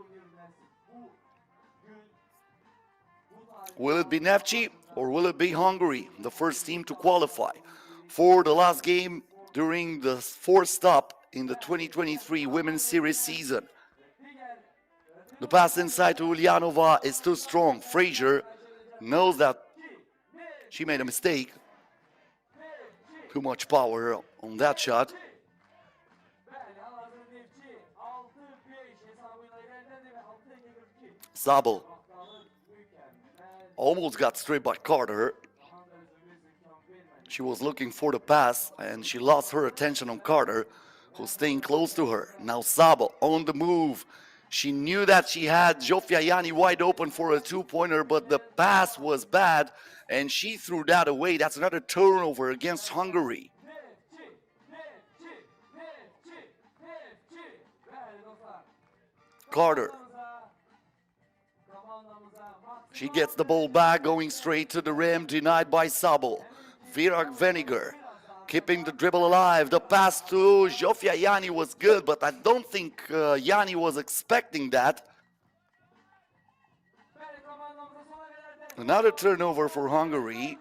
Will it be Neftchi or will it be Hungary, the first team to qualify for the last game during the fourth stop in the 2023 Women's Series season? The pass inside to Ulyanova is too strong. Frazier knows that she made a mistake. Too much power on that shot. Sabo almost got stripped by Carter. She was looking for the pass and she lost her attention on Carter, who's staying close to her. Now Sabo on the move. She knew that she had Zsofia Yani wide open for a two-pointer, but the pass was bad and she threw that away. That's another turnover against Hungary. Carter. She gets the ball back, going straight to the rim, denied by Sabo. Virak Vinegar keeping the dribble alive. The pass to Zsofia Yani was good, but I don't think Yani was expecting that. Another turnover for Hungary.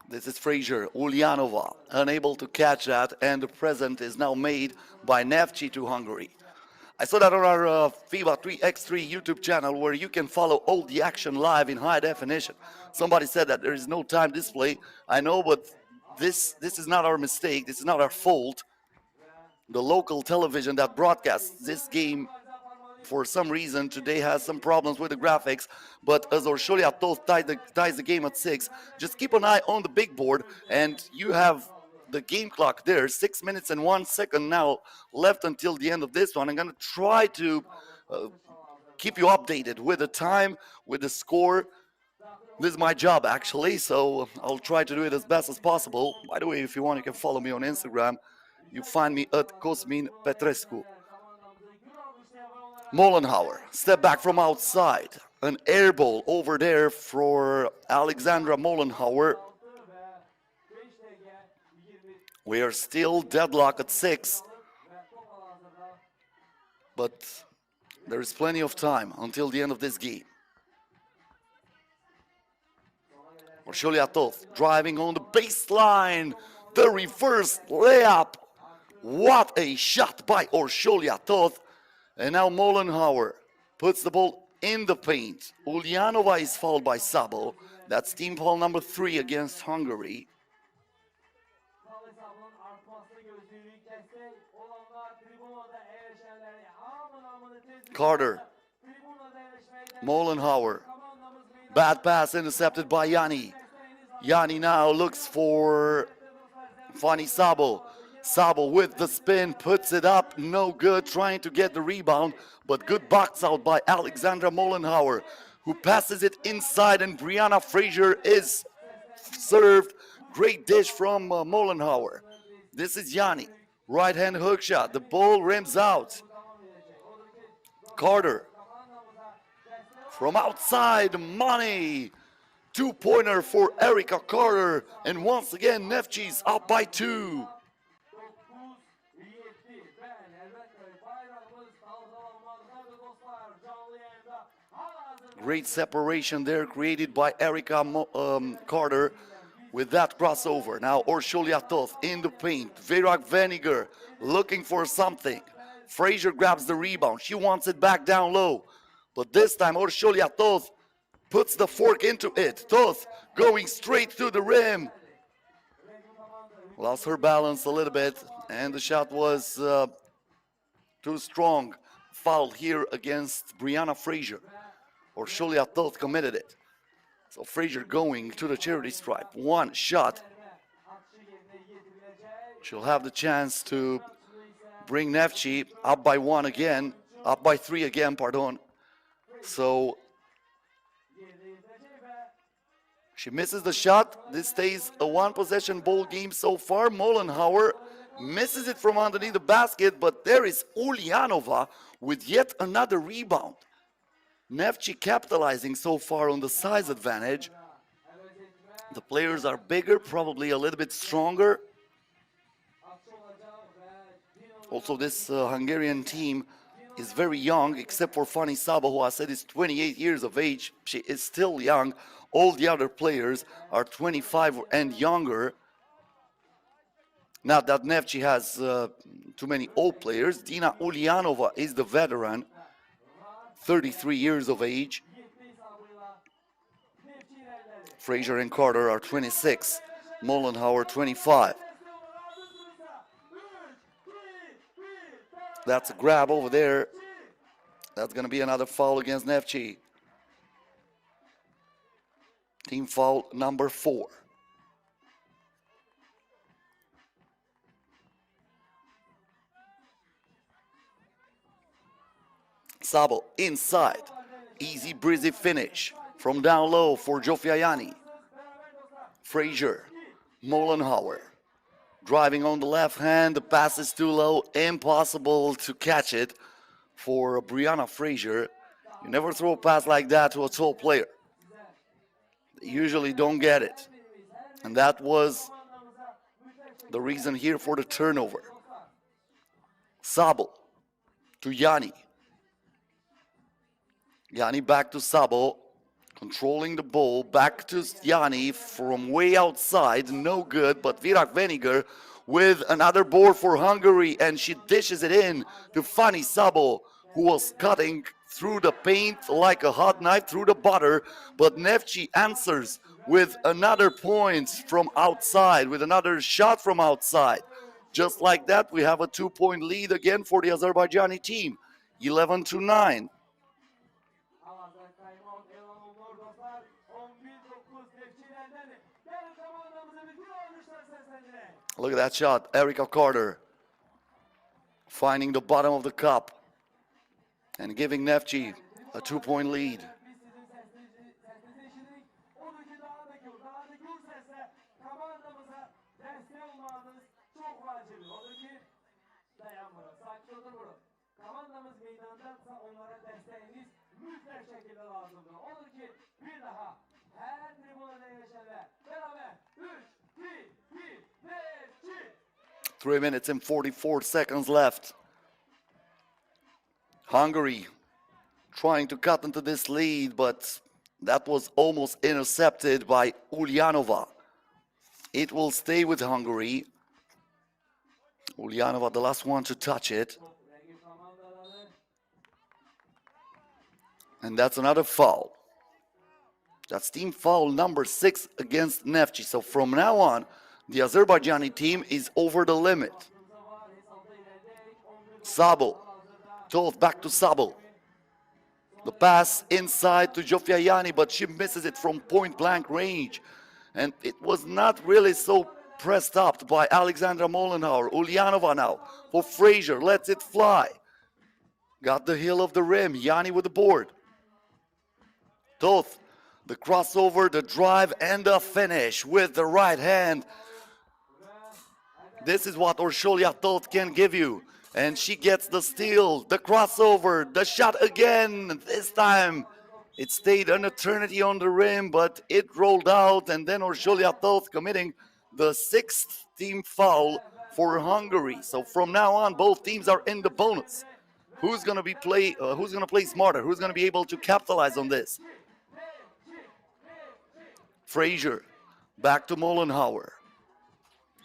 This is Frazier. Ulyanova unable to catch that, and the present is now made by Neftchi to Hungary. I saw that on our FIBA 3x3 YouTube channel where you can follow all the action live in high definition. Somebody said that there is no time display. I know, but this is not our mistake. This is not our fault. The local television that broadcasts this game, for some reason, today has some problems with the graphics. But as Orșolia Toth ties the game at 6, just keep an eye on the big board, and you have the game clock there. 6 minutes and 1 second now left until the end of this one. I'm going to try to keep you updated with the time, with the score. This is my job, actually, so I'll try to do it as best as possible. By the way, if you want, you can follow me on Instagram. You find me at Cosmin Petrescu. Mollenhauer, step back from outside. An air ball over there for Alexandra Mollenhauer. We are still deadlocked at 6. But there is plenty of time until the end of this game. Orșolia Toth driving on the baseline. The reverse layup. What a shot by Orșolia Toth. And now Mollenhauer puts the ball in the paint. Ulianova is fouled by Sabo. That's team foul number 3 against Hungary. Carter. Mollenhauer. Bad pass intercepted by Yanni. Yanni now looks for Fanny Sabo. Sabo with the spin, puts it up, no good, trying to get the rebound, but good box out by Alexandra Mollenhauer, who passes it inside, and Brianna Frazier is served. Great dish from Mollenhauer. This is Yanni, right-hand hook shot, the ball rims out. Carter, from outside, Money. Two-pointer for Erica Carter, and once again, Neftchi's up by 2. Great separation there created by Erica Carter with that crossover. Now Orșolia Toth in the paint. Virak Veniger looking for something. Frazier grabs the rebound. She wants it back down low. But this time Orșolia Toth puts the fork into it. Toth going straight to the rim. Lost her balance a little bit, and the shot was too strong. Foul here against Brianna Frazier. Orșolia Toth committed it. So Frazier going to the charity stripe. One shot. She'll have the chance to bring Neftchi up by 1 again. Up by 3 again, pardon. So she misses the shot. This stays a 1-possession ball game so far. Mollenhauer misses it from underneath the basket, but there is Ulianova with yet another rebound. Neftchi capitalizing so far on the size advantage. The players are bigger, probably a little bit stronger. Also, this Hungarian team is very young, except for Fanny Sabo, who I said is 28 years of age. She is still young. All the other players are 25 and younger. Not that Neftchi has too many old players. Dina Ulianova is the veteran, 33 years of age. Frazier and Carter are 26. Mollenhauer 25. That's a grab over there. That's going to be another foul against Neftchi. Team foul number 4. Sabo inside. Easy breezy finish from down low for Zsofia Yanni. Frazier, Mollenhauer. Driving on the left hand, the pass is too low, impossible to catch it for Brianna Frazier. You never throw a pass like that to a tall player. They usually don't get it. And that was the reason here for the turnover. Sabo to Yanni. Yanni back to Sabo, controlling the ball, back to Yanni from way outside, no good, but Virak Veniger with another board for Hungary, and she dishes it in to Fanny Sabo, who was cutting through the paint like a hot knife through the butter. But Neftchi answers with another point from outside, with another shot from outside. Just like that, we have a 2-point lead again for the Azerbaijani team, 11-9. Alazar Kaymon Elan olur dostlar. 11-9 Neftçilerden. Gelin komandamızı bütün alkışlar seslendirelim. Look at that shot, Erica Carter finding the bottom of the cup and giving Neftchi a 2-point lead. Biz sizin sesinizi işittik. Oradaki dağdaki gür sesle komandamıza destek olmanız çok vacip. Oradaki dayan burada. Sakin otur burada. Komandamız meydandaysa onlara desteğiniz müthiş şekilde lazımdır. Olur ki bir daha her tribünada yaşayanlar beraber 3, 2, 1, Neftchi. 3 minutes and 44 seconds left. Hungary trying to cut into this lead, but that was almost intercepted by Ulyanova. It will stay with Hungary. Ulyanova, the last one to touch it. And that's another foul. That's team foul number 6 against Neftchi. So from now on, the Azerbaijani team is over the limit. Sabo. Toth back to Sabo. The pass inside to Jofiayani, but she misses it from point-blank range. And it was not really so pressed up by Alexandra Mollenhauer. Ulyanova now for Frazier. Lets it fly. Got the heel of the rim. Yanni with the board. Toth, the crossover, the drive, and the finish with the right hand. This is what Orsholia Toth can give you. And she gets the steal, the crossover, the shot again. This time it stayed an eternity on the rim, but it rolled out. And then Orsholia Toth committing the 6th team foul for Hungary. So from now on, both teams are in the bonus. Who's gonna play smarter? Who's gonna be able to capitalize on this? Frazier back to Mollenhauer.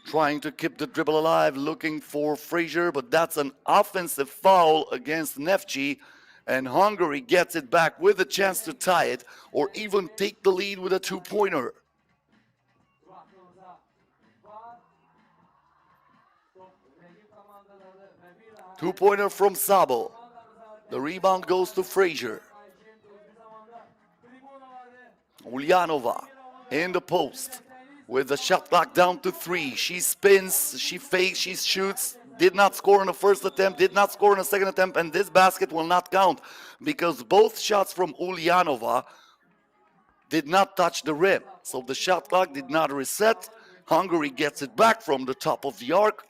Trying to keep the dribble alive, looking for Frazier, but that's an offensive foul against Neftchi, and Hungary gets it back with a chance to tie it or even take the lead with a 2-pointer. 2-pointer from Sabo. The rebound goes to Frazier. Ulyanova in the post with the shot clock down to 3. She spins, she fakes, she shoots. Did not score in the first attempt, did not score in the second attempt, and this basket will not count because both shots from Ulyanova did not touch the rim. So the shot clock did not reset. Hungary gets it back from the top of the arc.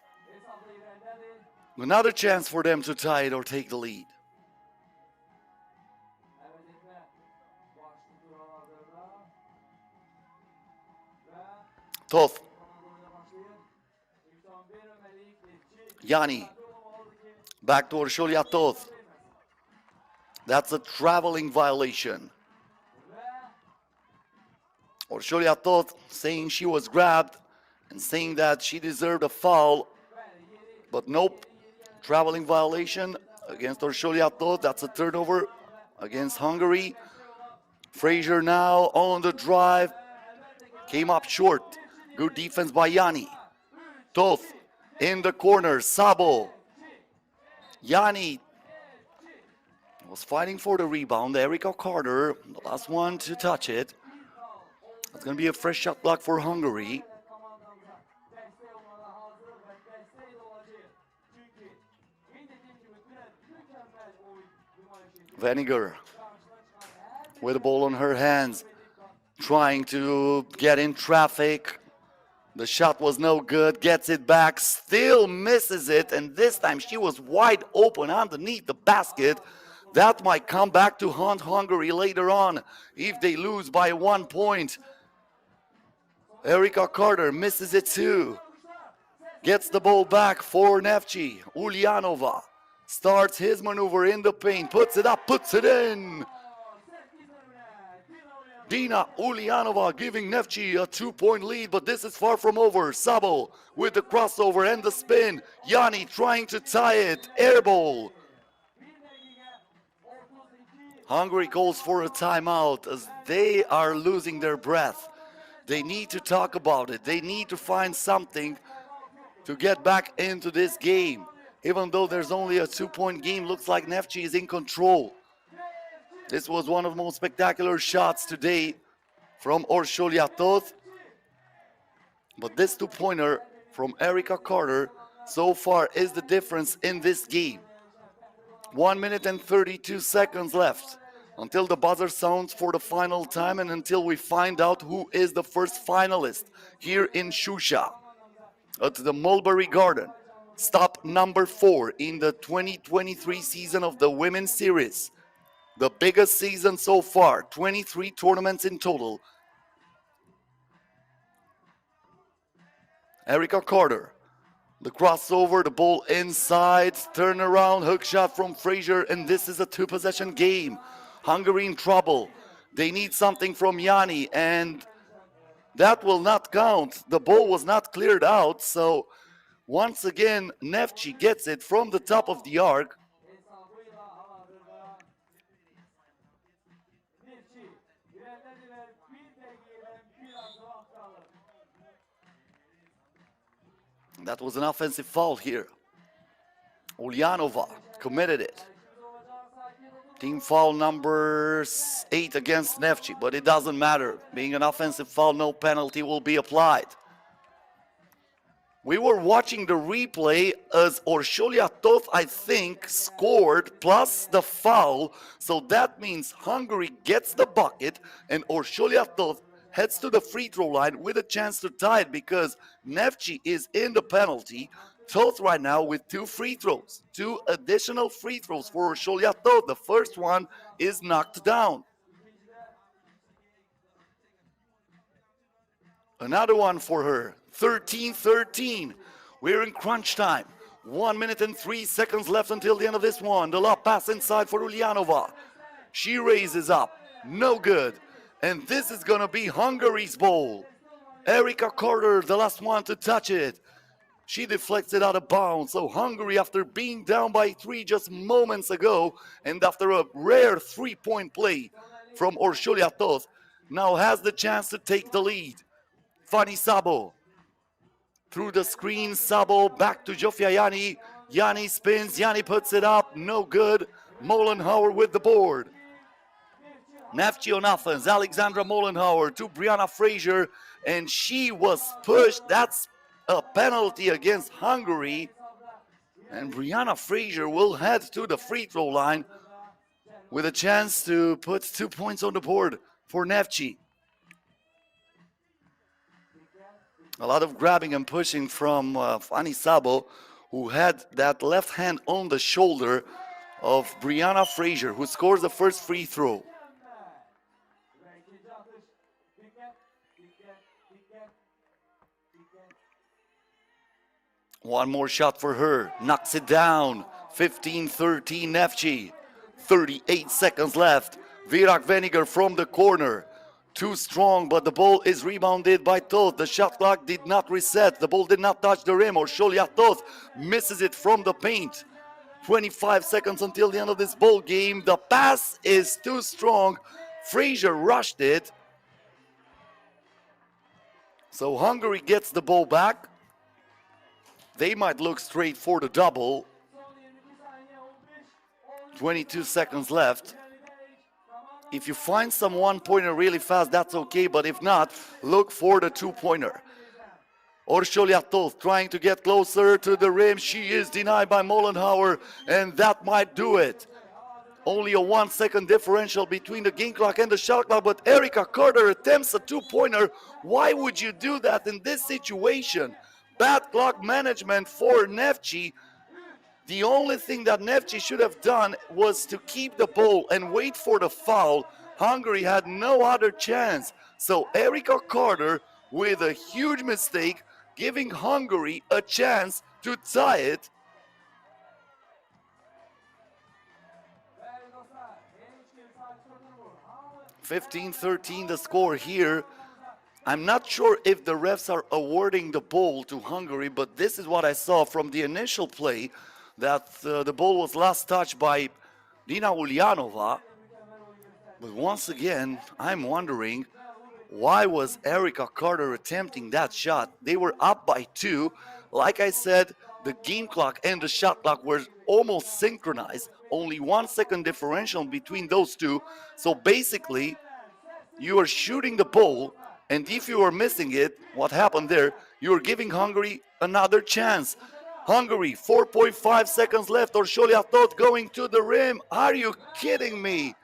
Another chance for them to tie it or take the lead. Toth. Yanni. Back to Orsholia Toth. That's a traveling violation. Orsholia Toth saying she was grabbed and saying that she deserved a foul. But nope. Traveling violation against Orsholia Toth. That's a turnover against Hungary. Frazier now on the drive. Came up short. Good defense by Yanni. Toth in the corner. Sabo. Yanni was fighting for the rebound. Erica Carter, the last one to touch it. It's going to be a fresh shot block for Hungary. Veniger with the ball on her hands, trying to get in traffic. The shot was no good, gets it back, still misses it, and this time she was wide open underneath the basket. That might come back to haunt Hungary later on if they lose by 1 point. Erica Carter misses it too. Gets the ball back for Neftchi. Ulyanova starts his maneuver in the paint, puts it up, puts it in. Dina Ulyanova giving Neftchi a 2-point lead, but this is far from over. Sabo with the crossover and the spin. Yanni trying to tie it. Air ball. Hungary calls for a timeout as they are losing their breath. They need to talk about it. They need to find something to get back into this game. Even though there's only a 2-point game, looks like Neftchi is in control. This was one of the most spectacular shots today from Orsholiatoth. But this 2-pointer from Erica Carter so far is the difference in this game. 1 minute and 32 seconds left until the buzzer sounds for the final time and until we find out who is the first finalist here in Şuşa at the Mulberry Garden. Stop number 4 in the 2023 season of the Women's Series. The biggest season so far, 23 tournaments in total. Erica Carter, the crossover, the ball inside, turnaround, hook shot from Frazier, and this is a 2-possession game. Hungary in trouble. They need something from Yanni, and that will not count. The ball was not cleared out, so once again, Neftchi gets it from the top of the arc. That was an offensive foul here. Ulyanova committed it. Team foul number 8 against Neftchi, but it doesn't matter. Being an offensive foul, no penalty will be applied. We were watching the replay as Orsholiatoth, I think, scored plus the foul. So that means Hungary gets the bucket and Orsholiatoth heads to the free throw line with a chance to tie it because Neftchi is in the penalty. Toth right now with 2 free throws, 2 additional free throws for Orsholiatoth. The first one is knocked down. Another one for her. 13-13. We're in crunch time. 1 minute and 3 seconds left until the end of this one. The lob pass inside for Ulyanova. She raises up. No good. And this is going to be Hungary's ball. Erica Carter, the last one to touch it. She deflects it out of bounds. So Hungary, after being down by 3 just moments ago, and after a rare 3-point play from Orsholiatoth, now has the chance to take the lead. Fanny Sabo. Through the screen, Sabo back to Zsofia Yanni. Yanni spins, Yanni puts it up, no good. Molenhauer with the board. Neftchi on offense, Alexandra Molenhauer to Brianna Frazier, and she was pushed. That's a penalty against Hungary. And Brianna Frazier will head to the free throw line with a chance to put 2 points on the board for Neftchi. A lot of grabbing and pushing from Fanny Sabo, who had that left hand on the shoulder of Brianna Frazier, who scores the first free throw. One more shot for her, knocks it down. 15-13 Neftchi. 38 seconds left. Virak Veniger from the corner. Too strong, but the ball is rebounded by Toth. The shot clock did not reset. The ball did not touch the rim. Orsholiatoth misses it from the paint. 25 seconds until the end of this ball game. The pass is too strong. Frazier rushed it. So Hungary gets the ball back. They might look straight for the double. 22 seconds left. If you find some one-pointer really fast, that's okay, but if not, look for the 2-pointer. Orsholiatoth trying to get closer to the rim. She is denied by Molenhauer, and that might do it. Only a 1-second differential between the game clock and the shot clock, but Erica Carter attempts a 2-pointer. Why would you do that in this situation? Bad clock management for Neftchi. The only thing that Neftchi should have done was to keep the ball and wait for the foul. Hungary had no other chance. So Erica Carter with a huge mistake, giving Hungary a chance to tie it. 15-13 the score here. I'm not sure if the refs are awarding the ball to Hungary, but this is what I saw from the initial play, that the ball was last touched by Dina Ulyanova. But once again, I'm wondering, why was Erica Carter attempting that shot? They were up by 2. Like I said, the game clock and the shot clock were almost synchronized. Only 1 second differential between those two. So basically, you are shooting the ball, and if you are missing it, what happened there? You are giving Hungary another chance. Hungary, 4.5 seconds left. Orsolya thought going to the rim. Are you kidding me?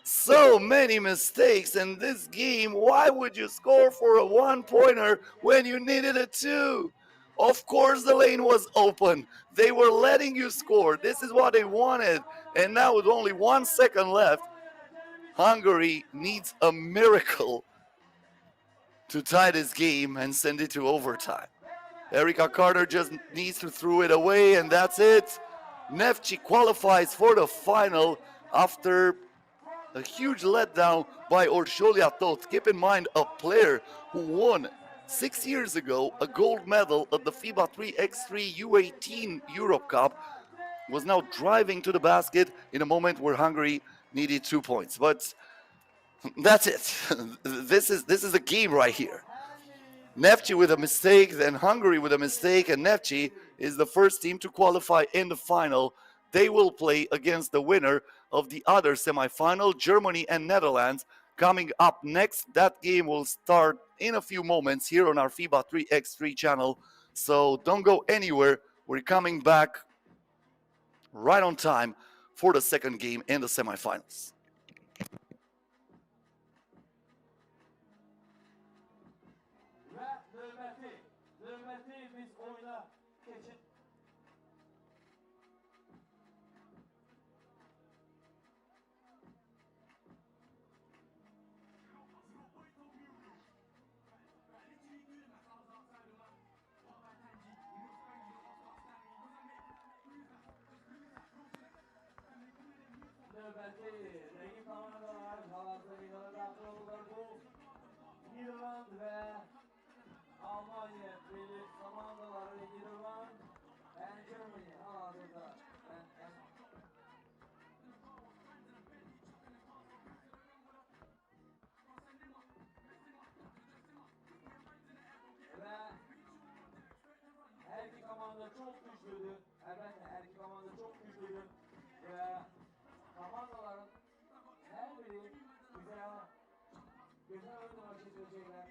So many mistakes in this game. Why would you score for a one-pointer when you needed a 2? Of course the lane was open. They were letting you score. This is what they wanted. And now with only 1 second left, Hungary needs a miracle to tie this game and send it to overtime. Erica Carter just needs to throw it away, and that's it. Neftchi qualifies for the final after a huge letdown by Orsolya Toth. Keep in mind, a player who won 6 years ago a gold medal at the FIBA 3x3 U18 Europe Cup was now driving to the basket in a moment where Hungary needed 2 points. But that's it. This is a game right here. Neftchi with a mistake, then Hungary with a mistake, and Neftchi is the first team to qualify in the final. They will play against the winner of the other semifinal, Germany and Netherlands, coming up next. That game will start in a few moments here on our FIBA 3x3 channel. So don't go anywhere. We're coming back right on time for the second game in the semifinals. Növbəti biz oyuna keçid. Növbəti rəqib komandalar hal-hazırda daxil olurlar. Bu İrland və Almanya birlik komandaları, İrland and Germany hal-hazırda. Və hər iki komanda çox güclüdür. Əlbəttə, hər iki komanda çox güclüdür. Və komandaların hər biri gözəl oyunlar keçirəcəklər.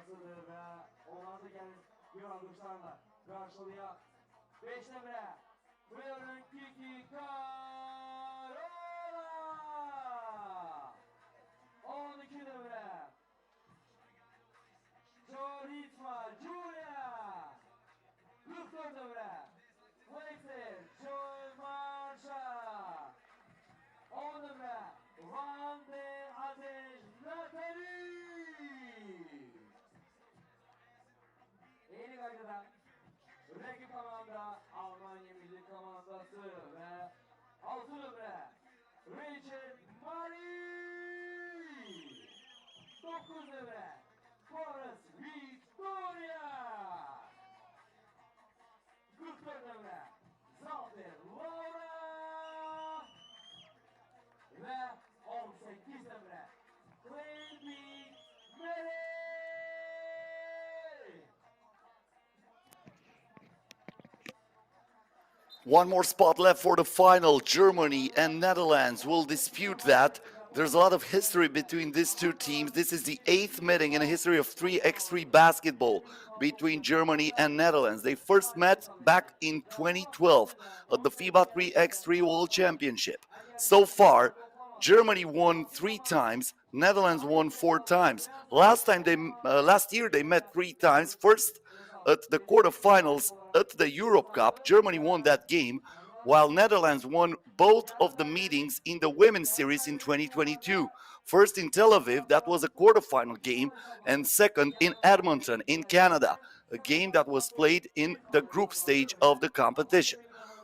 takasıdır ve onlar da bir alkışlarla karşılıyor. 5'te 1'e Buyurun Kiki Karola. 12'de 1'e Joritma Julia. 44'de 1'e FLOW.EXE Joy Marsha. 10'da 1'e Van de Ateş Natali. Yeni kaydeden rakip komanda Almanya Milli Komandası ve 6'da 1'e Richard Marie. 9'da 1'e Forrest Victoria. 44'da 1'e Zafer Laura. Ve 18'de 1'e Clayby Mary. One more spot left for the final. Germany and Netherlands will dispute that. There's a lot of history between these two teams. This is the 8th meeting in the history of 3x3 basketball between Germany and Netherlands. They first met back in 2012 at the FIBA 3x3 World Championship. So far, Germany won 3 times, Netherlands won 4 times. Last year they met 3 times. First at the quarterfinals at the Europe Cup, Germany won that game, while Netherlands won both of the meetings in the women's series in 2022. First in Tel Aviv, that was a quarterfinal game, and second in Edmonton in Canada, a game that was played in the group stage of the competition.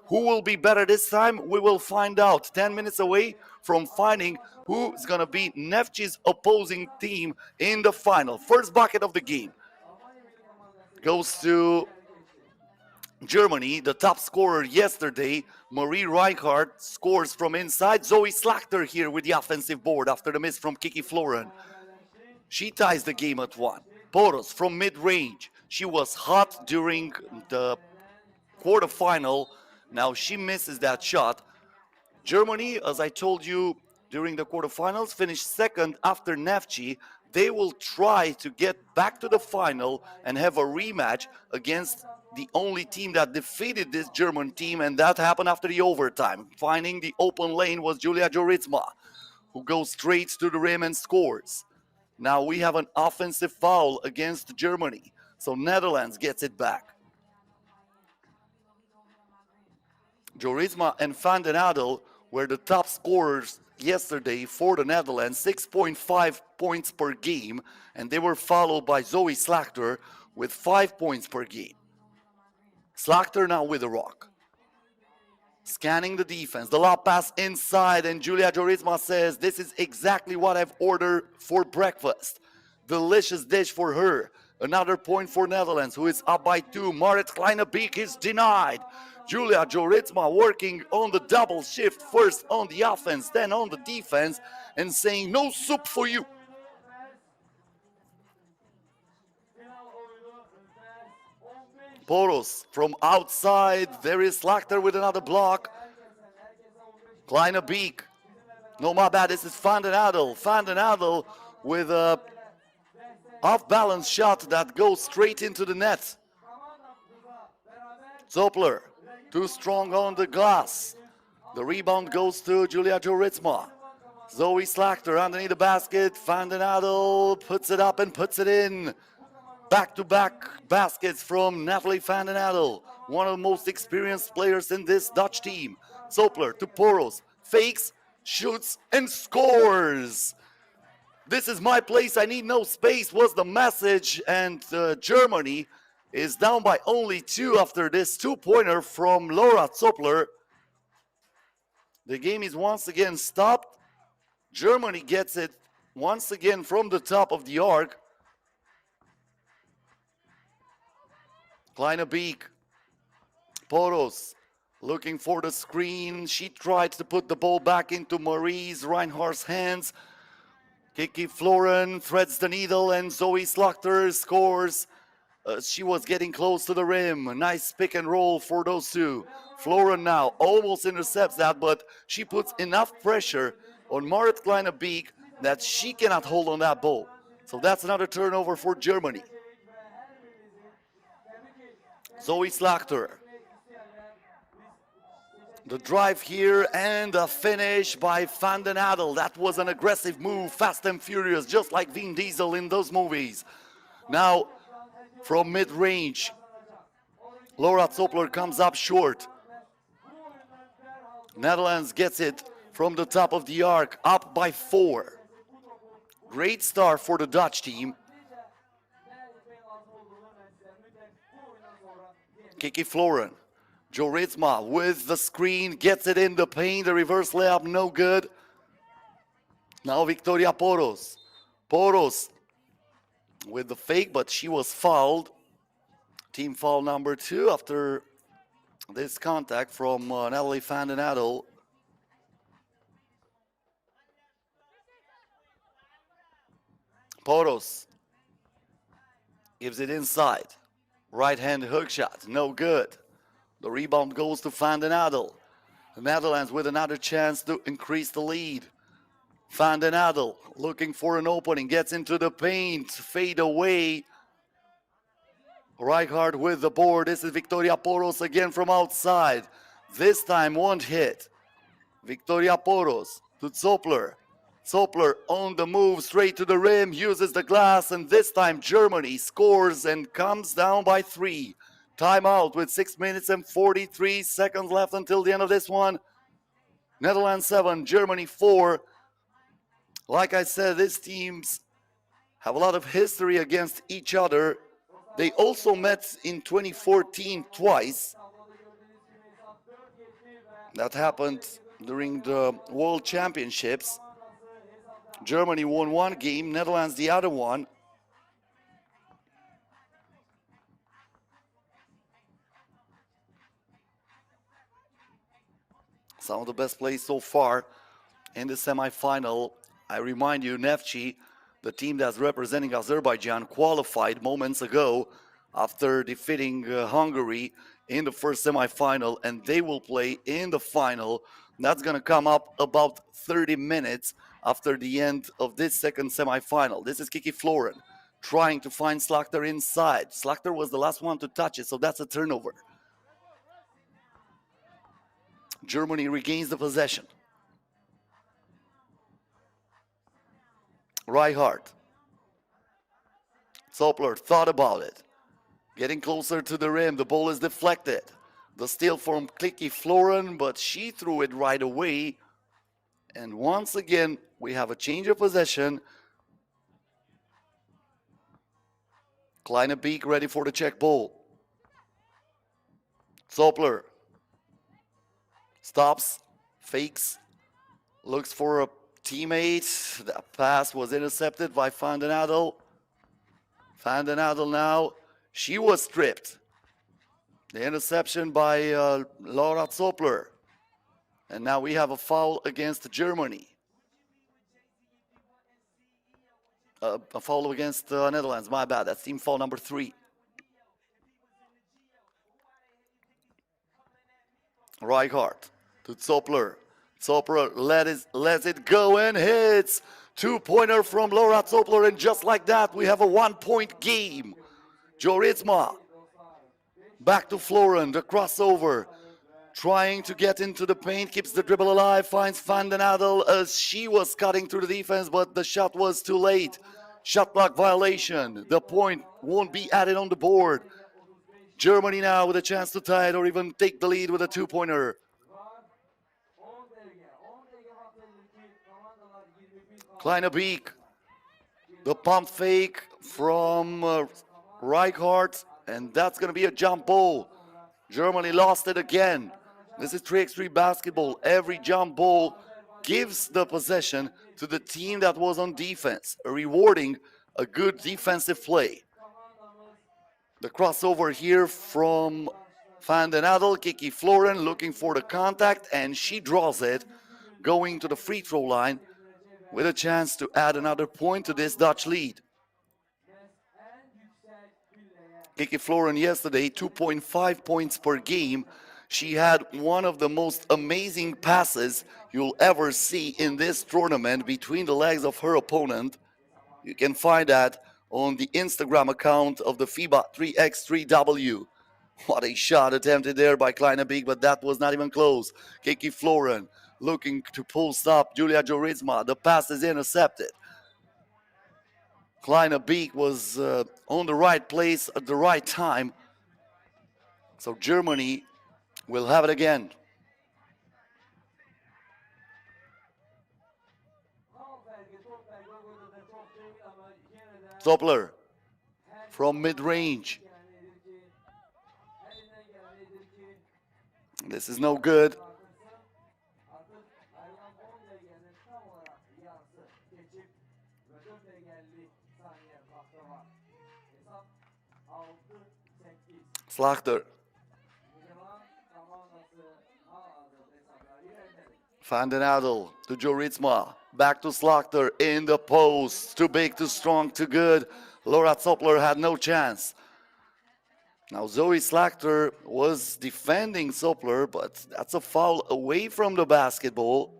Who will be better this time? We will find out 10 minutes away from finding who's going to be Neftchi's opposing team in the final. First bucket of the game goes to Germany. The top scorer yesterday, Marie Reinhardt, scores from inside. Zoe Slachter here with the offensive board after the miss from Kiki Floren. She ties the game at 1. Poros from mid-range. She was hot during the quarterfinal. Now she misses that shot. Germany, as I told you during the quarterfinals, finished second after Neftchi. They will try to get back to the final and have a rematch against the only team that defeated this German team, and that happened after the overtime. Finding the open lane was Julia Joritsma, who goes straight to the rim and scores. Now we have an offensive foul against Germany, so Netherlands gets it back. Joritsma and Van den Adel were the top scorers yesterday for the Netherlands, 6.5 points per game, and they were followed by Zoe Slachter with 5 points per game. Slachter now with the rock. Scanning the defense, the lob pass inside, and Julia Joritsma says, this is exactly what I've ordered for breakfast. Delicious dish for her. Another point for Netherlands, who is up by 2. Marit Kleinebeek is denied. Julia Joritsma working on the double shift, first on the offense, then on the defense, and saying, no soup for you. Poros from outside. There is Slachter with another block. Kleinebeek. No, my bad. This is Van den Adel. Van den Adel with a off-balance shot that goes straight into the net. Zoppler, too strong on the glass. The rebound goes to Julia Joritsma. Zoe Slachter underneath the basket. Van den Adel puts it up and puts it in. Back-to-back baskets from Natalie Van den Adel, one of the most experienced players in this Dutch team. Zoppler to Poros, fakes, shoots, and scores. This is my place, I need no space was the message, and Germany is down by only 2 after this 2-pointer from Laura Zoppler. The game is once again stopped. Germany gets it once again from the top of the arc. Kleinebeek, Poros looking for the screen. She tried to put the ball back into Marie's Reinhardt's hands. Kiki Floren threads the needle, and Zoe Slachter scores. She was getting close to the rim. A nice pick and roll for those two. Floren now almost intercepts that, but she puts enough pressure on Marit Kleinebeek that she cannot hold on that ball. So that's another turnover for Germany. Zoe Slachter. The drive here and the finish by Van den Adel. That was an aggressive move, fast and furious, just like Vin Diesel in those movies. Now, from mid-range, Laura Zoppler comes up short. Netherlands gets it from the top of the arc, up by 4. Great start for the Dutch team. Kiki Floren. Joe Ritzma with the screen, gets it in the paint, the reverse layup, no good. Now Victoria Poros. Poros with the fake, but she was fouled. Team foul number 2 after this contact from Natalie Van den Adel. Poros gives it inside. Right hand hook shot, no good. The rebound goes to Van den Adel. The Netherlands with another chance to increase the lead. Van den Adel looking for an opening, gets into the paint, fade away. Rijkaard with the board. This is Victoria Poros again from outside. This time won't hit. Victoria Poros to Zoppler. Zoppler on the move, straight to the rim, uses the glass, and this time Germany scores and comes down by 3. Timeout with 6 minutes and 43 seconds left until the end of this one. Netherlands 7, Germany 4. Like I said, these teams have a lot of history against each other. They also met in 2014 twice. That happened during the World Championships. Germany won one game, Netherlands the other one. Some of the best plays so far in the semifinal. I remind you, Neftchi, the team that's representing Azerbaijan, qualified moments ago after defeating Hungary in the first semifinal, and they will play in the final. That's going to come up about 30 minutes after the end of this second semifinal. This is Kiki Floren trying to find Slachter inside. Slachter was the last one to touch it, so that's a turnover. Germany regains the possession. Rijkaard. Zoppler thought about it. Getting closer to the rim, the ball is deflected. The steal from Kiki Floren, but she threw it right away. And once again, we have a change of possession. Kleine Beek ready for the check ball. Zoppler stops, fakes, looks for a teammate. That pass was intercepted by Van den Adel. Van den Adel now, she was stripped. The interception by Laura Zoppler. And now we have a foul against Germany. A foul against Netherlands, my bad. That's team foul number 3. Rijkaard to Zoppler. Zoppler lets it go and hits. 2-pointer from Laura Zoppler, and just like that, we have a 1-point game. Joe Ritzma back to Floren, the crossover. Trying to get into the paint, keeps the dribble alive, finds Van den Adel as she was cutting through the defense, but the shot was too late. Shot clock violation. The point won't be added on the board. Germany now with a chance to tie it or even take the lead with a 2-pointer. Kleine Beek. The pump fake from Rijkaard, and that's going to be a jump ball. Germany lost it again. This is 3x3 basketball. Every jump ball gives the possession to the team that was on defense, rewarding a good defensive play. The crossover here from Van den Adel, Kiki Floren looking for the contact, and she draws it, going to the free throw line with a chance to add another point to this Dutch lead. Kiki Floren yesterday, 2.5 points per game. She had one of the most amazing passes you'll ever see in this tournament between the legs of her opponent. You can find that on the Instagram account of the FIBA 3x3W. What a shot attempted there by Kleine Beek, but that was not even close. Kiki Floren looking to post up Julia Jorizma. The pass is intercepted. Kleine Beek was on the right place at the right time. So Germany will have it again. Doppler from mid-range. This is no good. Slachter. Van den Adel to Jorizma. Back to Slachter in the post. Too big, too strong, too good. Laura Zoppler had no chance. Now Zoe Slachter was defending Zoppler, but that's a foul away from the basketball.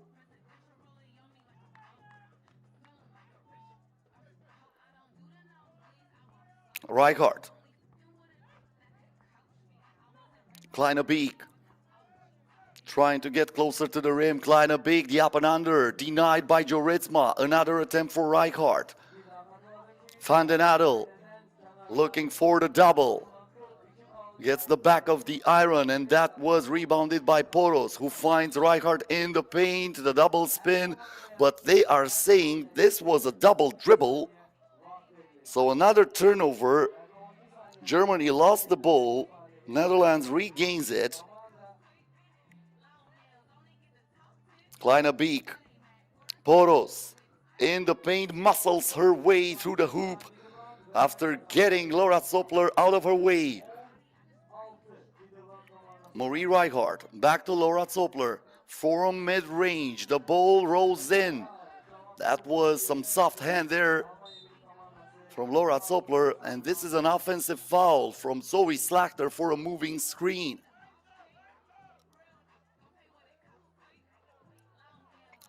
Reichardt. Kleine Beek. Trying to get closer to the rim. Kleine Beek, the up and under. Denied by Jorizma. Another attempt for Reichardt. Van den Adel looking for the double. Gets the back of the iron, and that was rebounded by Poros, who finds Reichardt in the paint, the double spin. But they are saying this was a double dribble. So another turnover. Germany lost the ball. Netherlands regains it. Kleine Beek. Poros in the paint, muscles her way through the hoop after getting Laura Zoppler out of her way. Marie Reichardt back to Laura Zoppler from mid-range. The ball rolls in. That was some soft hand there from Laura Zoppler, and this is an offensive foul from Zoe Slachter for a moving screen.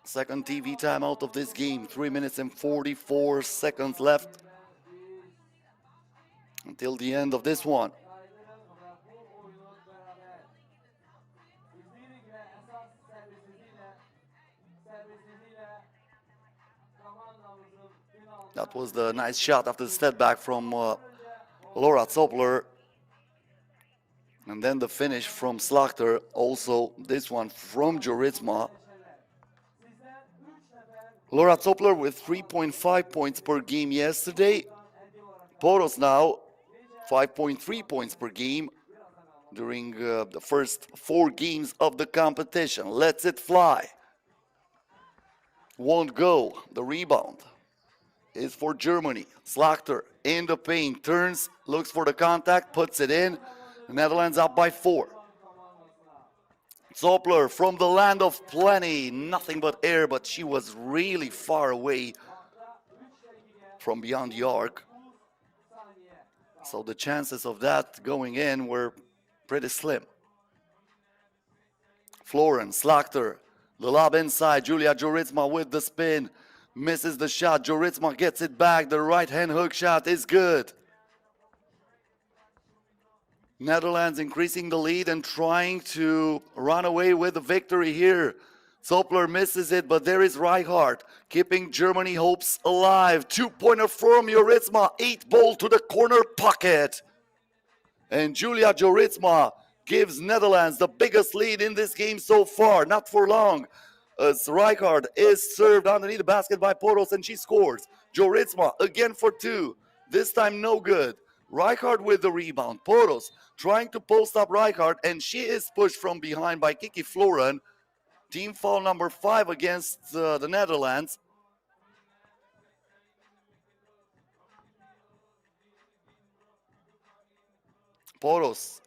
Second TV timeout of this game. 3 minutes and 44 seconds left until the end of this one. That was the nice shot after the step back from Laura Zoppler. And then the finish from Slachter. Also this one from Jorizma. Laura Zoppler with 3.5 points per game yesterday. Poros now 5.3 points per game during the first 4 games of the competition. Lets it fly. Won't go. The rebound is for Germany. Slachter in the paint, turns, looks for the contact, puts it in. The Netherlands up by 4. Zoppler from the land of plenty, nothing but air, but she was really far away from beyond the arc. So the chances of that going in were pretty slim. Floren, Slachter, the lob inside, Julia Jorizma with the spin, misses the shot, Jorizma gets it back, the right hand hook shot is good. Netherlands increasing the lead and trying to run away with the victory here. Zoppler misses it, but there is Reichardt keeping Germany hopes alive. 2-pointer from Jorizma, 8-ball to the corner pocket. And Julia Jorizma gives Netherlands the biggest lead in this game so far, not for long. As Reichardt is served underneath the basket by Poros and she scores. Jorizma again for 2, this time no good. Reichardt with the rebound. Poros trying to post up Reichardt, and she is pushed from behind by Kiki Floren. Team foul number 5 against the Netherlands. Poros.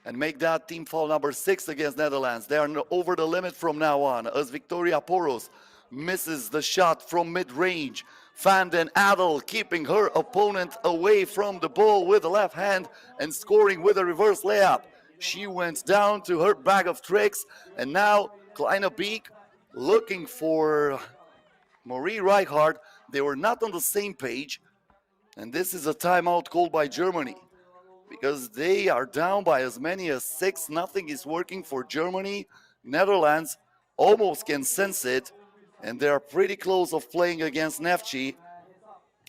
And make that team foul number 6 against Netherlands. They are over the limit from now on as Victoria Poros misses the shot from mid-range. Van den Adel keeping her opponent away from the ball with the left hand and scoring with a reverse layup. She went down to her bag of tricks, and now Kleine Beek looking for Marie Reichardt. They were not on the same page, and this is a timeout called by Germany because they are down by as many as 6. Nothing is working for Germany. Netherlands almost can sense it, and they are pretty close of playing against Neftchi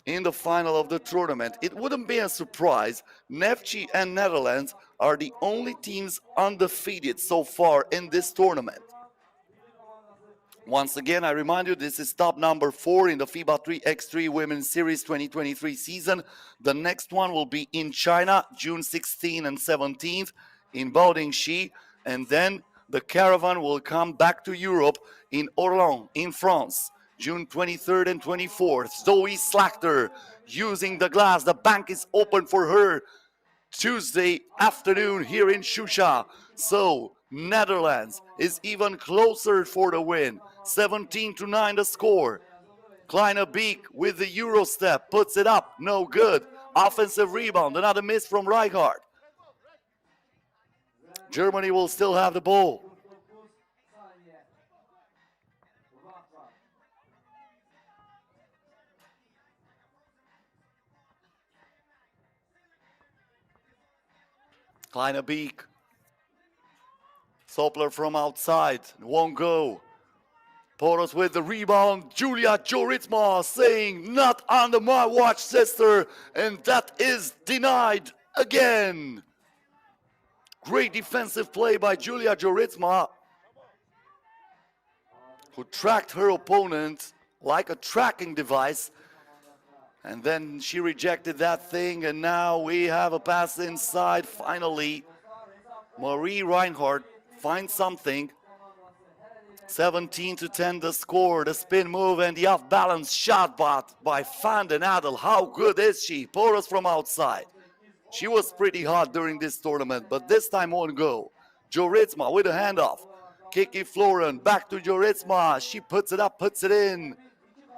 in the final of the tournament. It wouldn't be a surprise. Neftchi and Netherlands are the only teams undefeated so far in this tournament. Once again, I remind you, this is stop number 4 in the FIBA 3x3 Women's Series 2023 season. The next one will be in China, June 16 and 17th in Baodingxi, and then the caravan will come back to Europe in Orléans, in France, June 23rd and 24th. Zoe Slachter using the glass. The bank is open for her Tuesday afternoon here in Şuşa. So Netherlands is even closer for the win. 17-9 the score. Kleine Beek with the Euro step puts it up. No good. Offensive rebound. Another miss from Rijkaard. Germany will still have the ball. Kleine Beek. Sopler from outside. Won't go. Poros with the rebound. Julia Joritsma saying, "Not under my watch, sister." And that is denied again. Great defensive play by Julia Joritsma, who tracked her opponent like a tracking device. And then she rejected that thing, and now we have a pass inside finally. Marie Reinhardt finds something. 17-10 the score. The spin move and the off-balance shot by Van den Adel. How good is she? Poros from outside. She was pretty hot during this tournament, but this time won't go. Joritsma with a handoff. Kiki Floren back to Joritsma. She puts it up, puts it in.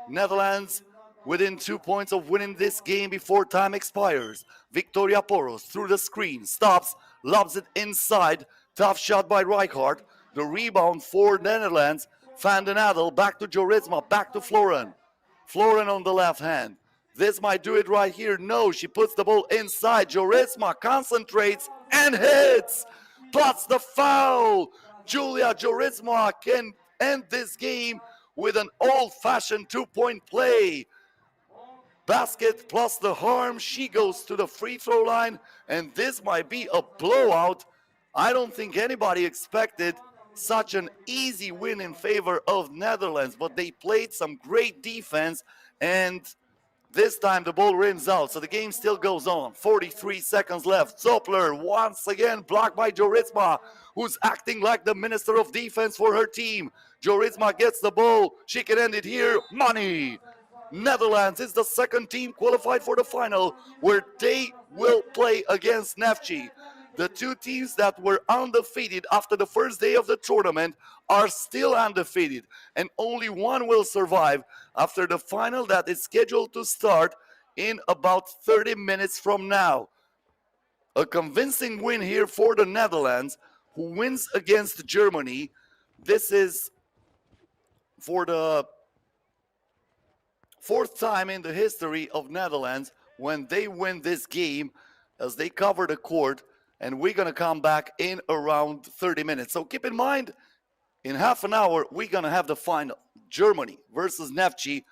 Netherlands within 2 points of winning this game before time expires. Victoria Poros through the screen, stops, lobs it inside. Tough shot by Rijkaard. The rebound for Netherlands. Van den Adel back to Joritsma, back to Floren. Floren on the left hand. This might do it right here. No, she puts the ball inside. Joritsma concentrates and hits. Plus the foul. Julia Joritsma can end this game with an old-fashioned two-point play. Basket plus the harm. She goes to the free throw line, and this might be a blowout. I don't think anybody expected such an easy win in favor of Netherlands, but they played some great defense, and this time the ball rims out, so the game still goes on. 43 seconds left. Zoppler once again blocked by Joritsma, who's acting like the Minister of Defense for her team. Joritsma gets the ball. She can end it here. Money. Netherlands is the second team qualified for the final, where they will play against Neftchi. The two teams that were undefeated after the first day of the tournament are still undefeated, and only one will survive after the final that is scheduled to start in about 30 minutes from now. A convincing win here for the Netherlands, who wins against Germany. This is for the fourth time in the history of Netherlands when they win this game, as they cover the court. And we're going to come back in around 30 minutes. So keep in mind, in half an hour, we're going to have the final. Germany versus Neftchi